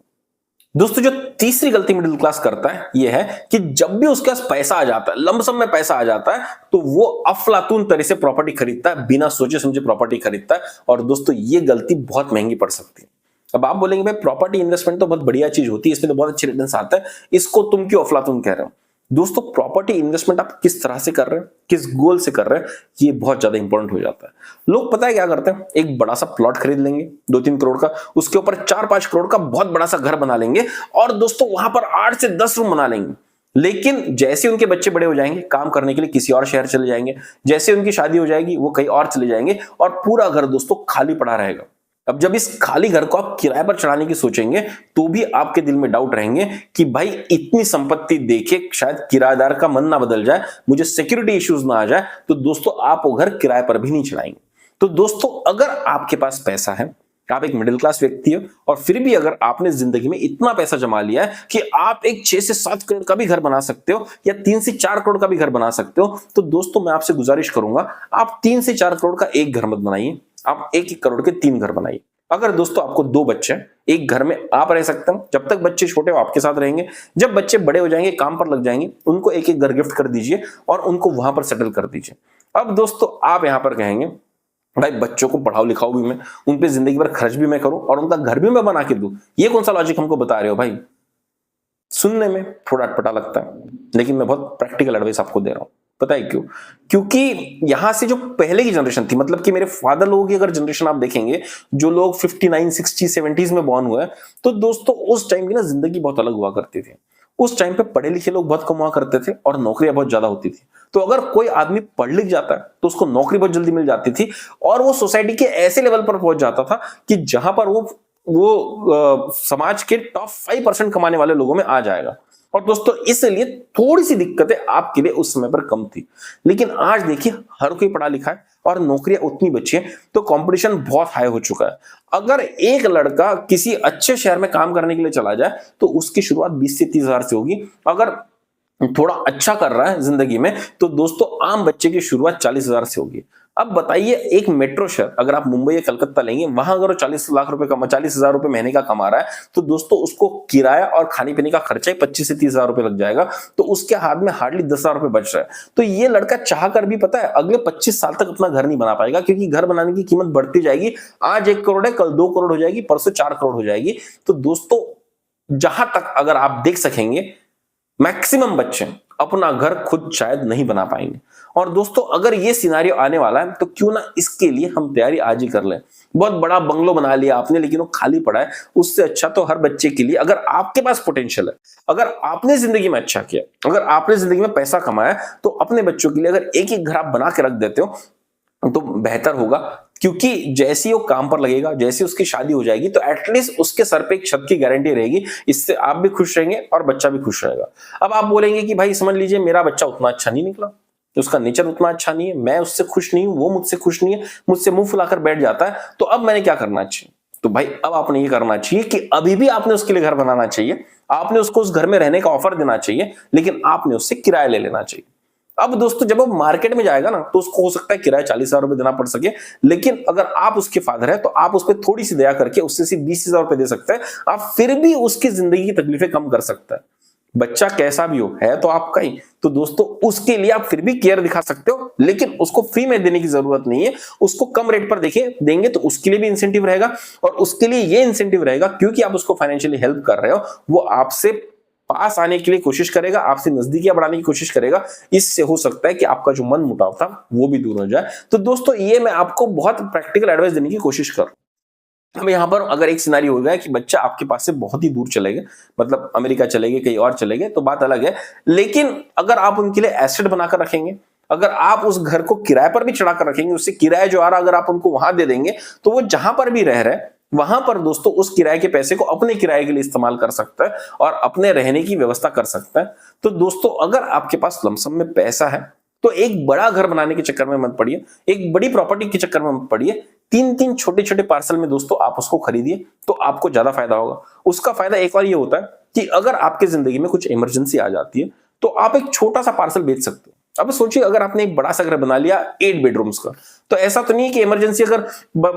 दोस्तों जो तीसरी गलती मिडिल क्लास करता है ये है कि जब भी उसके पास पैसा आ जाता है, लमसम में पैसा आ जाता है, तो वो अफलातून तरह से प्रॉपर्टी खरीदता है, बिना सोचे समझे प्रॉपर्टी खरीदता है। और दोस्तों ये गलती बहुत महंगी पड़ सकती है। अब आप बोलेंगे भाई प्रॉपर्टी इन्वेस्टमेंट तो बहुत बढ़िया चीज होती है, इसमें तो बहुत अच्छे रिटर्न्स आते हैं, इसको तुम क्यों अफलातून कह रहे हो। दोस्तों प्रॉपर्टी इन्वेस्टमेंट आप किस तरह से कर रहे हैं, किस गोल से कर रहे हैं, ये बहुत ज्यादा इंपॉर्टेंट हो जाता है। लोग पता है क्या करते हैं, एक बड़ा सा प्लॉट खरीद लेंगे 2-3 करोड़ का, उसके ऊपर 4-5 करोड़ का बहुत बड़ा सा घर बना लेंगे, और दोस्तों वहां पर 8 से 10 रूम बना लेंगे। लेकिन जैसे उनके बच्चे बड़े हो जाएंगे, काम करने के लिए किसी और शहर चले जाएंगे, जैसे उनकी शादी हो जाएगी वो कहीं और चले जाएंगे, और पूरा घर दोस्तों खाली पड़ा रहेगा। अब जब इस खाली घर को आप किराए पर चढ़ाने की सोचेंगे, तो भी आपके दिल में डाउट रहेंगे कि भाई इतनी संपत्ति देखे शायद किराएदार का मन ना बदल जाए, मुझे सिक्योरिटी इश्यूज ना आ जाए, तो दोस्तों आप वो घर किराए पर भी नहीं चढ़ाएंगे। तो दोस्तों अगर आपके पास पैसा है, आप एक मिडिल क्लास व्यक्ति हो, और फिर भी अगर आपने जिंदगी में इतना पैसा जमा लिया है कि आप एक 6 से 7 करोड़ का भी घर बना सकते हो, या 3 से 4 करोड़ का भी घर बना सकते हो, तो दोस्तों मैं आपसे गुजारिश करूंगा आप 3 से 4 करोड़ का एक घर मत बनाइए, आप 1-1 करोड़ के 3 घर बनाइए। अगर दोस्तों आपको 2 बच्चे हैं, एक घर में आप रह सकते हैं, जब तक बच्चे छोटे हो आपके साथ रहेंगे, जब बच्चे बड़े हो जाएंगे काम पर लग जाएंगे, उनको 1-1 घर गिफ्ट कर दीजिए और उनको वहां पर सेटल कर दीजिए। अब दोस्तों आप यहां पर कहेंगे भाई बच्चों को पढ़ाओ लिखाओ भी मैं, उन पे जिंदगी भर खर्च भी मैं करूं और उनका घर भी मैं बना के दूं, ये कौन सा लॉजिक हमको बता रहे हो भाई। सुनने में थोड़ा अटपटा लगता है, लेकिन मैं बहुत प्रैक्टिकल एडवाइस आपको दे रहा हूं। पता है क्यों? क्योंकि यहां से जो पहले की जनरेशन थी, मतलब कि मेरे फादर लोगों की अगर जनरेशन आप देखेंगे, जो लोग 59, 60, 70s में बॉर्न हुए, तो दोस्तों उस टाइम की ना जिंदगी बहुत अलग हुआ करती थी। उस टाइम पे पढ़े लिखे लोग बहुत कम हुआ करते थे और नौकरियां बहुत ज्यादा होती थी। तो अगर कोई आदमी पढ़ लिख जाता है तो उसको नौकरी बहुत जल्दी मिल जाती थी और वो सोसाइटी के ऐसे लेवल पर पहुंच जाता था कि जहां पर वो समाज के टॉप 5% कमाने वाले लोगों में आ जाएगा। और दोस्तों इसलिए थोड़ी सी दिक्कतें आपके लिए उस समय पर कम थी, लेकिन आज देखिए हर कोई पढ़ा लिखा है और नौकरियां उतनी बची हैं, तो कंपटीशन बहुत हाई हो चुका है। अगर एक लड़का किसी अच्छे शहर में काम करने के लिए चला जाए तो उसकी शुरुआत 20 से 30 हजार से होगी। अगर थोड़ा अच्छा कर रहा है जिंदगी में तो दोस्तों आम बच्चे की शुरुआत 40,000 से होगी। अब बताइए एक मेट्रो शहर अगर आप मुंबई या कलकत्ता लेंगे, वहां अगर वो 40 हजार रुपए महीने का कमा रहा है तो दोस्तों उसको किराया और खाने पीने का खर्चा ही 25 से 30 हजार रुपए लग जाएगा, तो उसके हाथ में हार्डली 10,000 रुपए बच रहा है। तो ये लड़का चाह कर भी पता है अगले 25 साल तक अपना घर नहीं बना पाएगा, क्योंकि घर बनाने की कीमत बढ़ती जाएगी। आज 1 करोड़ है, कल 2 करोड़ हो जाएगी, परसों 4 करोड़ हो जाएगी। तो दोस्तों जहां तक अगर आप देख सकेंगे मैक्सिमम बच्चे अपना घर खुद शायद नहीं बना पाएंगे। और दोस्तों अगर ये सिनारियो आने वाला है तो क्यों ना इसके लिए हम तैयारी आज ही कर लें। बहुत बड़ा बंगलो बना लिया आपने लेकिन वो खाली पड़ा है, उससे अच्छा तो हर बच्चे के लिए अगर आपके पास पोटेंशियल है, अगर आपने जिंदगी में अच्छा किया, अगर आपने जिंदगी में पैसा कमाया, तो अपने बच्चों के लिए अगर एक एक घर आप बना के रख देते हो तो बेहतर होगा। क्योंकि जैसे ही वो काम पर लगेगा, जैसे उसकी शादी हो जाएगी, तो एटलीस्ट उसके सर पे एक छत की गारंटी रहेगी। इससे आप भी खुश रहेंगे और बच्चा भी खुश रहेगा। अब आप बोलेंगे कि भाई समझ लीजिए मेरा बच्चा उतना अच्छा नहीं निकला, उसका नेचर उतना अच्छा नहीं है, मैं उससे खुश नहीं हूं, वो मुझसे खुश नहीं है, मुझसे मुंह फुलाकर बैठ जाता है, तो अब मैंने क्या करना चाहिए? तो भाई अब आपने ये करना चाहिए कि अभी भी आपने उसके लिए घर बनाना चाहिए, आपने उसको उस घर में रहने का ऑफर देना चाहिए, लेकिन आपने उससे किराया ले लेना चाहिए। अब दोस्तों जब वो मार्केट में जाएगा ना तो उसको हो सकता है किराया 40,000 रुपए देना पड़ सके, लेकिन अगर आप उसके फादर है तो आप उस पर थोड़ी सी दया करके उससे सिर्फ 20,000 रुपए दे सकते हैं। आप फिर भी उसकी जिंदगी की तकलीफें कम कर सकते हैं। बच्चा कैसा भी हो है तो आपका ही, तो दोस्तों उसके लिए आप फिर भी केयर दिखा सकते हो, लेकिन उसको फ्री में देने की जरूरत नहीं है। उसको कम रेट पर देखिए देंगे तो उसके लिए भी इंसेंटिव रहेगा, और उसके लिए ये इंसेंटिव रहेगा क्योंकि आप उसको फाइनेंशियली हेल्प कर रहे हो, वो आपसे पास आने के लिए कोशिश करेगा, आपसे नजदीकियां बढ़ाने की कोशिश करेगा। इससे हो सकता है कि आपका जो मन मुटाव था वो भी दूर हो जाए। तो दोस्तों ये मैं आपको बहुत प्रैक्टिकल एडवाइस देने की कोशिश कर रहा हूं। अब यहां पर अगर एक सिनारियो हो गया कि बच्चा आपके पास से बहुत ही दूर चले गए, मतलब अमेरिका चले गए, कहीं और चले गए, तो बात अलग है। लेकिन अगर आप उनके लिए एसेट बनाकर रखेंगे, अगर आप उस घर को किराए पर भी चढ़ाकर रखेंगे, उससे किराया जो आ रहा अगर आप उनको वहां दे देंगे, तो वो जहां पर भी रह रहे वहां पर दोस्तों उस किराए के पैसे को अपने किराए के लिए इस्तेमाल कर सकता है और अपने रहने की व्यवस्था कर सकता है। तो दोस्तों अगर आपके पास लमसम में पैसा है तो एक बड़ा घर बनाने के चक्कर में मत पड़िए, एक बड़ी प्रॉपर्टी के चक्कर में मत पड़िए। 3-3 छोटे-छोटे पार्सल में दोस्तों आप उसको खरीदिए तो आपको ज्यादा फायदा होगा। उसका फायदा एक और ये होता है कि अगर आपके जिंदगी में कुछ इमरजेंसी आ जाती है तो आप एक छोटा सा पार्सल बेच सकते हो। अब सोचिए अगर आपने एक बड़ा सा घर बना लिया 8 बेडरूम्स का, तो ऐसा तो नहीं है कि इमरजेंसी अगर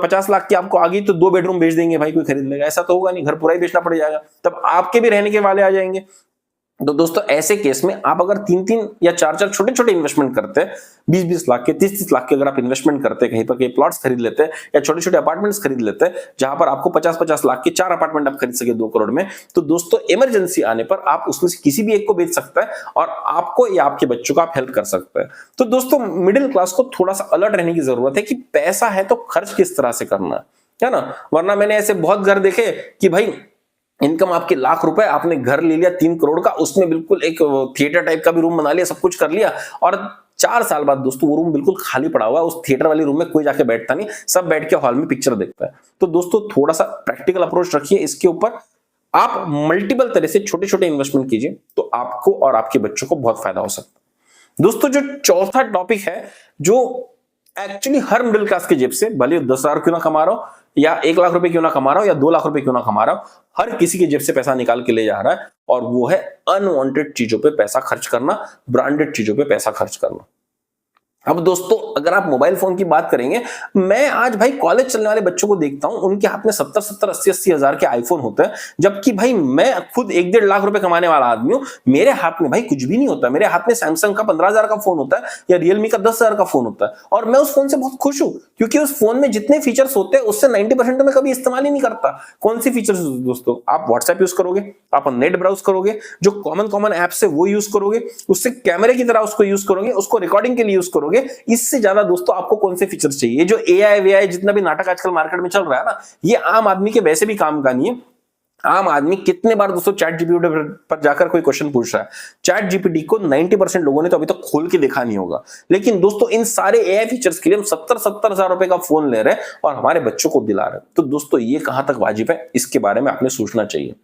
50 लाख की आपको आ गई तो 2 बेडरूम बेच देंगे भाई कोई खरीद लेगा, ऐसा तो होगा नहीं, घर पूरा ही बेचना पड़ जाएगा, तब आपके भी रहने के वाले आ जाएंगे। तो दोस्तों ऐसे केस में आप अगर 3-3 या 4-4 छोटे-छोटे इन्वेस्टमेंट करते हैं, 20-20 लाख के, 30-30 लाख के अगर आप इन्वेस्टमेंट करते हैं, कहीं पर कहीं प्लॉट्स खरीद लेते हैं या छोटे-छोटे अपार्टमेंट्स खरीद लेते हैं, जहां पर आपको 50-50 लाख के 4 अपार्टमेंट आप खरीद सके 2 करोड़ में, तो दोस्तों इमरजेंसी आने पर आप उसमें से किसी भी एक को बेच सकते हैं और आपको या आपके बच्चों को आप हेल्प कर सकते हैं। तो दोस्तों मिडिल क्लास को थोड़ा सा अलर्ट रहने की जरूरत है कि पैसा है तो खर्च किस तरह से करना है ना। वरना मैंने ऐसे बहुत घर देखे कि भाई इनकम आपके लाख रुपए, आपने घर ले लिया 3 करोड़ का, उसमें बिल्कुल एक थिएटर टाइप का भी रूम बना लिया, सब कुछ कर लिया, और 4 साल बाद दोस्तों वो रूम बिल्कुल खाली पड़ा हुआ है। उस थिएटर वाले रूम में कोई जाके बैठता नहीं, सब बैठ के हॉल में पिक्चर देखता है। तो दोस्तों थोड़ा सा प्रैक्टिकल अप्रोच रखिए इसके ऊपर, आप मल्टीपल तरह से छोटे छोटे इन्वेस्टमेंट कीजिए तो आपको और आपके बच्चों को बहुत फायदा हो सकता है। दोस्तों जो चौथा टॉपिक है, जो एक्चुअली हर मिडिल क्लास की जेब से, भले 10,000 क्यों ना कमा रहा हो या 1 लाख रुपए क्यों ना कमा रहा हो या 2 लाख रुपए क्यों ना कमा रहा हो, हर किसी की जेब से पैसा निकाल के ले जा रहा है, और वो है अनवांटेड चीजों पे पैसा खर्च करना, ब्रांडेड चीजों पे पैसा खर्च करना। अब दोस्तों अगर आप मोबाइल फोन की बात करेंगे, मैं आज भाई कॉलेज चलने वाले बच्चों को देखता हूं, उनके हाथ में 70-70, 80-80 हजार के आईफोन होते हैं, जबकि भाई मैं खुद 1-1.5 लाख रुपए कमाने वाला आदमी हूं, मेरे हाथ में भाई कुछ भी नहीं होता। मेरे हाथ में सैमसंग का 15,000 का फोन होता है या रियलमी का 10,000 का फोन होता है, और मैं उस फोन से बहुत खुश हूं, क्योंकि उस फोन में जितने फीचर्स होते हैं उससे 90% तो मैं कभी इस्तेमाल ही नहीं करता। कौन सी फीचर्स दोस्तों? आप व्हाट्सएप यूज करोगे, आप नेट ब्राउज करोगे, जो कॉमन कॉमन ऐप्स है वो यूज करोगे, उससे कैमरे की तरह उसको यूज करोगे, उसको रिकॉर्डिंग के लिए यूज करोगे। इससे ज्यादा दोस्तों आपको कौन से फीचर्स चाहिए? जो एआई वीआई जितना भी नाटक आजकल मार्केट में चल रहा है ना, ये आम आदमी के वैसे भी काम का नहीं है। आम आदमी कितने बार दोस्तों चैट जीपीटी पर जाकर कोई क्वेश्चन पूछ रहा है, चैट जीपीटी को 90% लोगों ने तो अभी तक खोल के देखा नहीं होगा। लेकिन दोस्तों इन सारे एआई फीचर्स के लिए हम 70-70 हजार रुपए का फोन ले रहे हैं और हमारे बच्चों को दिला रहे हैं। तो दोस्तों ये कहां तक वाजिब है, इसके बारे में आपने सोचना चाहिए।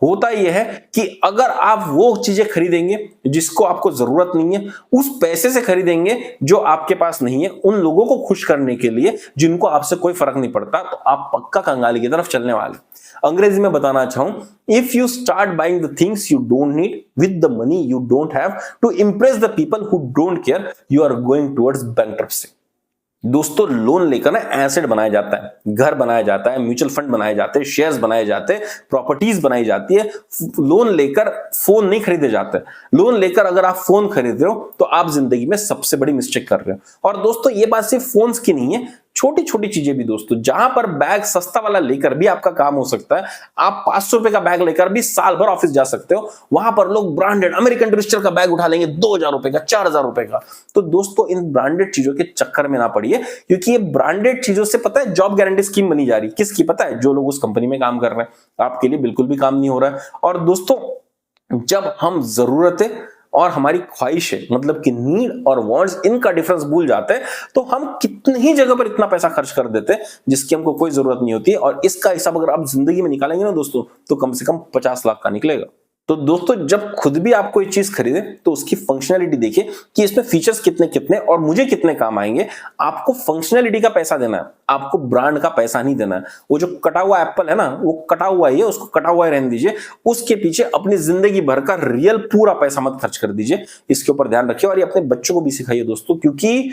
होता यह है कि अगर आप वो चीजें खरीदेंगे जिसको आपको जरूरत नहीं है, उस पैसे से खरीदेंगे जो आपके पास नहीं है, उन लोगों को खुश करने के लिए जिनको आपसे कोई फर्क नहीं पड़ता, तो आप पक्का कंगाली की तरफ चलने वाले। अंग्रेजी में बताना चाहूं, if you start buying the things you don't need with the money you don't have to impress the people who don't care, you are going towards bankruptcy. दोस्तों लोन लेकर ना एसेट बनाया जाता है, घर बनाया जाता है, म्यूचुअल फंड बनाए जाते हैं, शेयर्स बनाए जाते हैं, प्रॉपर्टीज बनाई जाती है। लोन लेकर फोन नहीं खरीदे जाते। लोन लेकर अगर आप फोन खरीद रहे हो तो आप जिंदगी में सबसे बड़ी मिस्टेक कर रहे हो। और दोस्तों ये बात सिर्फ फोन्स की नहीं है, छोटी छोटी चीजें भी दोस्तों, जहां पर बैग सस्ता वाला लेकर भी आपका काम हो सकता है। आप 500 रुपए का बैग लेकर भी साल भर ऑफिस जा सकते हो, वहां पर लोग ब्रांडेड अमेरिकन टूरिस्टर का बैग उठा लेंगे 2,000 रुपए का, 4,000 रुपए का। तो दोस्तों इन ब्रांडेड चीजों के चक्कर में ना पड़िए, क्योंकि ये ब्रांडेड चीजों से पता है जॉब गारंटी स्कीम बनी जा रही है। किसकी? पता है? जो लोग उस कंपनी में काम कर रहे हैं। आपके लिए बिल्कुल भी काम नहीं हो रहा है। और दोस्तों जब हम जरूरतें और हमारी ख्वाहिशें, मतलब कि नीड और वांट्स, इनका डिफरेंस भूल जाते हैं, तो हम कितनी ही जगह पर इतना पैसा खर्च कर देते हैं जिसकी हमको कोई जरूरत नहीं होती। और इसका हिसाब अगर आप जिंदगी में निकालेंगे ना दोस्तों, तो कम से कम 50 लाख का निकलेगा। तो दोस्तों जब खुद भी आप कोई चीज खरीदे तो उसकी फंक्शनैलिटी देखिए कि इसमें फीचर्स कितने कितने और मुझे कितने काम आएंगे। आपको फंक्शनैलिटी का पैसा देना है, आपको ब्रांड का पैसा नहीं देना है। वो जो कटा हुआ एप्पल है ना, वो कटा हुआ ही है, उसको कटा हुआ ही रहने दीजिए। उसके पीछे अपनी जिंदगी भर का रियल पूरा पैसा मत खर्च कर दीजिए। इसके ऊपर ध्यान रखिए और ये अपने बच्चों को भी सिखाइए दोस्तों, क्योंकि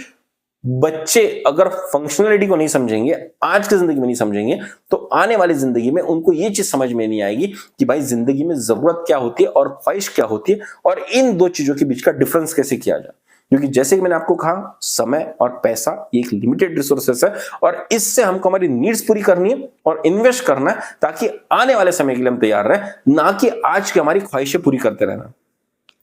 बच्चे अगर फंक्शनैलिटी को नहीं समझेंगे, आज की जिंदगी में नहीं समझेंगे, तो आने वाली जिंदगी में उनको ये चीज समझ में नहीं आएगी कि भाई जिंदगी में जरूरत क्या होती है और ख्वाहिश क्या होती है, और इन दो चीजों के बीच का डिफरेंस कैसे किया जाए। क्योंकि जैसे कि मैंने आपको कहा, समय और पैसा एक लिमिटेड रिसोर्सेस है और इससे हमको हमारी नीड्स पूरी करनी है और इन्वेस्ट करना है, ताकि आने वाले समय के लिए हम तैयार रहें, ना कि आज की हमारी ख्वाहिशें पूरी करते रहना।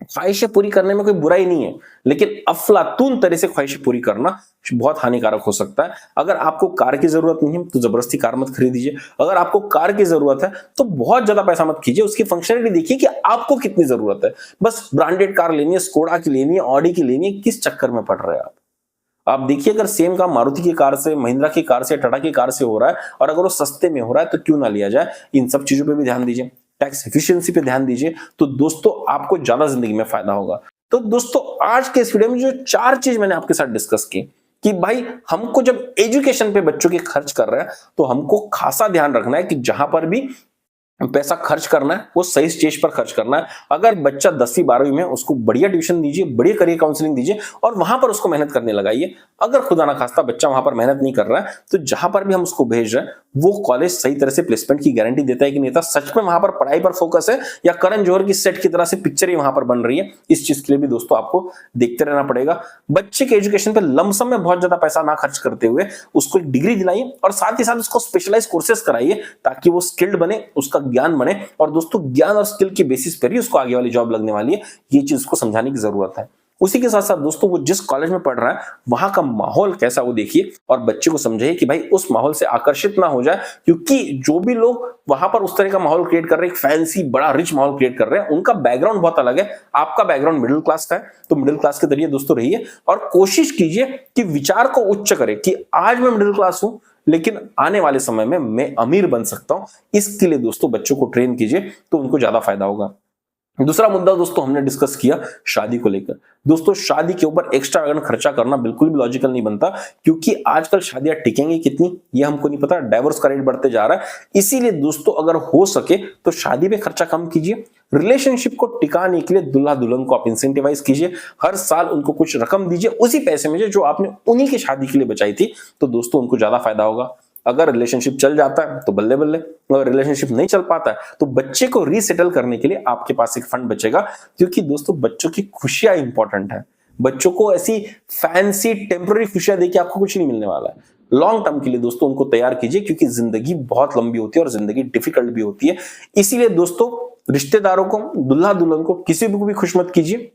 ख्वाहिशें पूरी करने में कोई बुराई नहीं है, लेकिन अफलातून तरह से ख्वाहिशें पूरी करना बहुत हानिकारक हो सकता है। अगर आपको कार की जरूरत नहीं है तो जबरदस्ती कार मत खरीदिए। अगर आपको कार की जरूरत है तो बहुत ज्यादा पैसा मत कीजिए। उसकी फंक्शनैलिटी देखिए कि आपको कितनी जरूरत है। बस ब्रांडेड कार लेनी है, स्कोडा की लेनी है, ऑडी की लेनी है, किस चक्कर में पड़ रहे हैं आप देखिए, अगर सेम काम मारुति की कार से, महिंद्रा की कार से, टाटा की कार से हो रहा है और अगर वो सस्ते में हो रहा है तो क्यों ना लिया जाए। इन सब चीजों पे भी ध्यान दीजिए, टैक्स एफिशिएंसी पे ध्यान दीजिए, तो दोस्तों आपको ज्यादा जिंदगी में फायदा होगा। तो दोस्तों आज के इस वीडियो में जो 4 चीज मैंने आपके साथ डिस्कस की कि भाई हमको जब एजुकेशन पे बच्चों के खर्च कर रहे हैं तो हमको खासा ध्यान रखना है कि जहां पर भी पैसा खर्च करना है वो सही स्टेज पर खर्च करना है। अगर बच्चा 10वीं 12वीं में, उसको बढ़िया ट्यूशन दीजिए, बढ़िया करियर काउंसलिंग दीजिए और वहां पर उसको मेहनत करने लगाइए। अगर खुदा ना खास्ता बच्चा वहां पर मेहनत नहीं कर रहा है तो जहां पर भी हम उसको भेज रहे हैं वो कॉलेज सही तरह से प्लेसमेंट की गारंटी देता है कि नहीं देता, सच में वहां पर पढ़ाई पर फोकस है या करण जौहर की सेट की तरह से पिक्चर ही वहां पर बन रही है, इस चीज के लिए भी दोस्तों आपको देखते रहना पड़ेगा। बच्चे के एजुकेशन पे लमसम में बहुत ज्यादा पैसा ना खर्च करते हुए उसको एक डिग्री दिलाइए और साथ ही साथ उसको स्पेशलाइज कोर्सेज कराइए ताकि वो स्किल्ड बने, उसका ज्ञान बने। और दोस्तों ज्ञान और स्किल के बेसिस पर ही उसको आगे वाली जॉब लगने वाली है, ये चीज उसको समझाने की जरूरत है। उसी के साथ साथ दोस्तों वो जिस कॉलेज में पढ़ रहा है वहां का माहौल कैसा वो देखिए और बच्चे को समझाइए कि भाई उस माहौल से आकर्षित ना हो जाए, क्योंकि जो भी लोग वहां पर उस तरह का माहौल क्रिएट कर रहे हैं, फैंसी बड़ा रिच माहौल क्रिएट कर रहे हैं, उनका बैकग्राउंड बहुत अलग है। आपका बैकग्राउंड मिडिल क्लास का है, तो मिडिल क्लास के जरिए दोस्तों रहिए और कोशिश कीजिए कि विचार को उच्च करें कि आज मैं मिडिल क्लास हूं लेकिन आने वाले समय में मैं अमीर बन सकता हूं। इसके लिए दोस्तों बच्चों को ट्रेन कीजिए तो उनको ज्यादा फायदा होगा। दूसरा मुद्दा दोस्तों हमने डिस्कस किया शादी को लेकर। दोस्तों शादी के ऊपर एक्स्ट्रा अगर खर्चा करना बिल्कुल भी लॉजिकल नहीं बनता, क्योंकि आजकल शादियां टिकेंगी कितनी ये हमको नहीं पता, डाइवोर्स का रेट बढ़ते जा रहा है। इसीलिए दोस्तों अगर हो सके तो शादी पे खर्चा कम कीजिए। रिलेशनशिप को टिकाने के लिए दुल्हा दुल्हन को आप इंसेंटिवाइज कीजिए, हर साल उनको कुछ रकम दीजिए उसी पैसे में जो आपने उन्हीं की शादी के लिए बचाई थी, तो दोस्तों उनको ज्यादा फायदा होगा। अगर रिलेशनशिप चल जाता है तो बल्ले बल्ले, अगर रिलेशनशिप नहीं चल पाता है तो बच्चे को रीसेटल करने के लिए आपके पास एक फंड बचेगा। क्योंकि दोस्तों बच्चों की खुशियां इंपॉर्टेंट है, बच्चों को ऐसी फैंसी टेम्पररी खुशियां देके आपको कुछ नहीं मिलने वाला है। लॉन्ग टर्म के लिए दोस्तों उनको तैयार कीजिए, क्योंकि जिंदगी बहुत लंबी होती है और जिंदगी डिफिकल्ट भी होती है। इसीलिए दोस्तों रिश्तेदारों को, दुल्हा दुल्हन को, किसी को भी खुश मत कीजिए,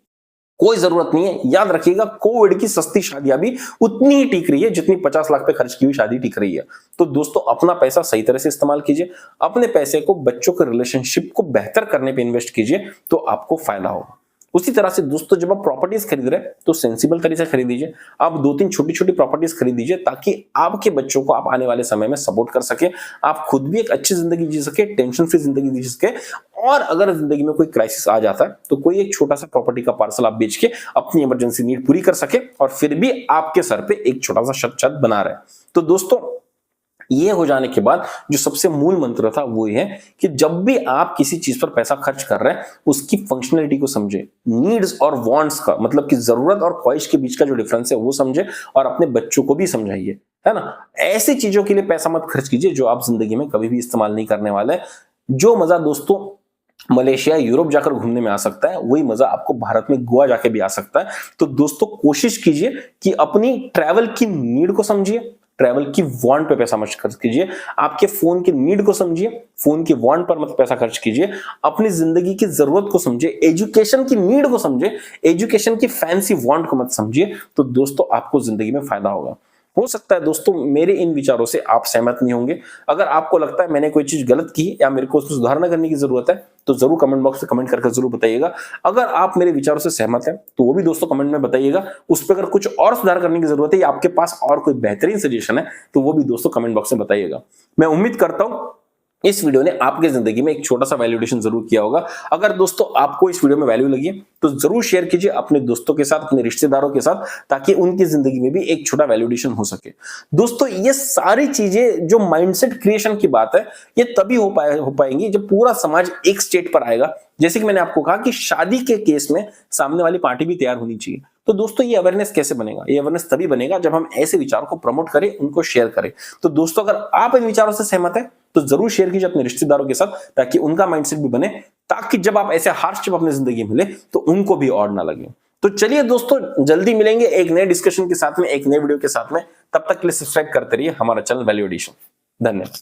कोई जरूरत नहीं है। याद रखिएगा कोविड की सस्ती शादियां भी उतनी ही टिक रही है जितनी 50 लाख पे खर्च की हुई शादी टिक रही है। तो दोस्तों अपना पैसा सही तरह से इस्तेमाल कीजिए, अपने पैसे को बच्चों के रिलेशनशिप को बेहतर करने पे इन्वेस्ट कीजिए, तो आपको फायदा होगा। उसी तरह से दोस्तों जब आप प्रॉपर्टीज खरीद रहे हैं तो सेंसिबल तरीके से खरीदीजिए। आप 2-3 छोटी छोटी प्रॉपर्टीज खरीद दीजिए ताकि आपके बच्चों को आप आने वाले समय में सपोर्ट कर सके, आप खुद भी एक अच्छी जिंदगी जी सके, टेंशन फ्री जिंदगी जी सके। और अगर जिंदगी में कोई क्राइसिस आ जाता है तो कोई एक छोटा सा प्रॉपर्टी का पार्सल आप बेच के अपनी इमरजेंसी नीड पूरी कर सके, और फिर भी आपके सर पे एक छोटा सा छत बना रहे। तो दोस्तों ये हो जाने के बाद जो सबसे मूल मंत्र था वो ये है कि जब भी आप किसी चीज पर पैसा खर्च कर रहे हैं उसकी फंक्शनलिटी को समझे, नीड्स और वांट्स का मतलब कि जरूरत और ख्वाहिश के बीच का जो डिफरेंस है वो समझे, और अपने बच्चों को भी समझाइए, है ना। ऐसी चीजों के लिए पैसा मत खर्च कीजिए जो आप जिंदगी में कभी भी इस्तेमाल नहीं करने वाले। जो मजा दोस्तों मलेशिया यूरोप जाकर घूमने में आ सकता है वही मजा आपको भारत में गोवा जाके भी आ सकता है। तो दोस्तों कोशिश कीजिए कि अपनी ट्रैवल की नीड को समझिए, ट्रैवल की वांट पे पैसा मत खर्च कीजिए। आपके फोन की नीड को समझिए, फोन की वांट पर मत पैसा खर्च कीजिए। अपनी जिंदगी की जरूरत को समझिए, एजुकेशन की नीड को समझिए, एजुकेशन की फैंसी वांट को मत समझिए। तो दोस्तों आपको जिंदगी में फायदा होगा। हो सकता है दोस्तों मेरे इन विचारों से आप सहमत नहीं होंगे। अगर आपको लगता है मैंने कोई चीज गलत की या मेरे को उसमें सुधारना करने की जरूरत है तो जरूर कमेंट बॉक्स में कमेंट करके जरूर बताइएगा। अगर आप मेरे विचारों से सहमत हैं तो वो भी दोस्तों कमेंट में बताइएगा। उस पर अगर कुछ और सुधार करने की जरूरत है या आपके पास और कोई बेहतरीन सजेशन है तो वो भी दोस्तों कमेंट बॉक्स में बताइएगा। मैं उम्मीद करता हूं इस वीडियो ने आपकी जिंदगी में एक छोटा सा वैल्यूएशन जरूर किया होगा। अगर दोस्तों आपको इस वीडियो में वैल्यू लगी तो जरूर शेयर कीजिए अपने दोस्तों के साथ, अपने रिश्तेदारों के साथ, ताकि उनकी जिंदगी में भी एक छोटा वैल्यूएशन हो सके। दोस्तों ये सारी चीजें जो माइंडसेट क्रिएशन की बात है ये तभी हो पाएंगी जब पूरा समाज एक स्टेट पर आएगा। जैसे कि मैंने आपको कहा कि शादी के केस में सामने वाली पार्टी भी तैयार होनी चाहिए। तो दोस्तों ये अवेयरनेस कैसे बनेगा? ये अवेयरनेस तभी बनेगा जब हम ऐसे विचारों को प्रमोट करें, उनको शेयर करें। तो दोस्तों अगर आप इन विचारों से सहमत हैं तो जरूर शेयर कीजिए अपने रिश्तेदारों के साथ, ताकि उनका माइंडसेट भी बने, ताकि जब आप ऐसे हार्डशिप अपनी जिंदगी में मिले तो उनको भी और ना लगे। तो चलिए दोस्तों जल्दी मिलेंगे एक नए डिस्कशन के साथ में, एक नए वीडियो के साथ में। तब तक के लिए सब्सक्राइब करते रहिए हमारा चैनल वैल्यू एडिशन। धन्यवाद।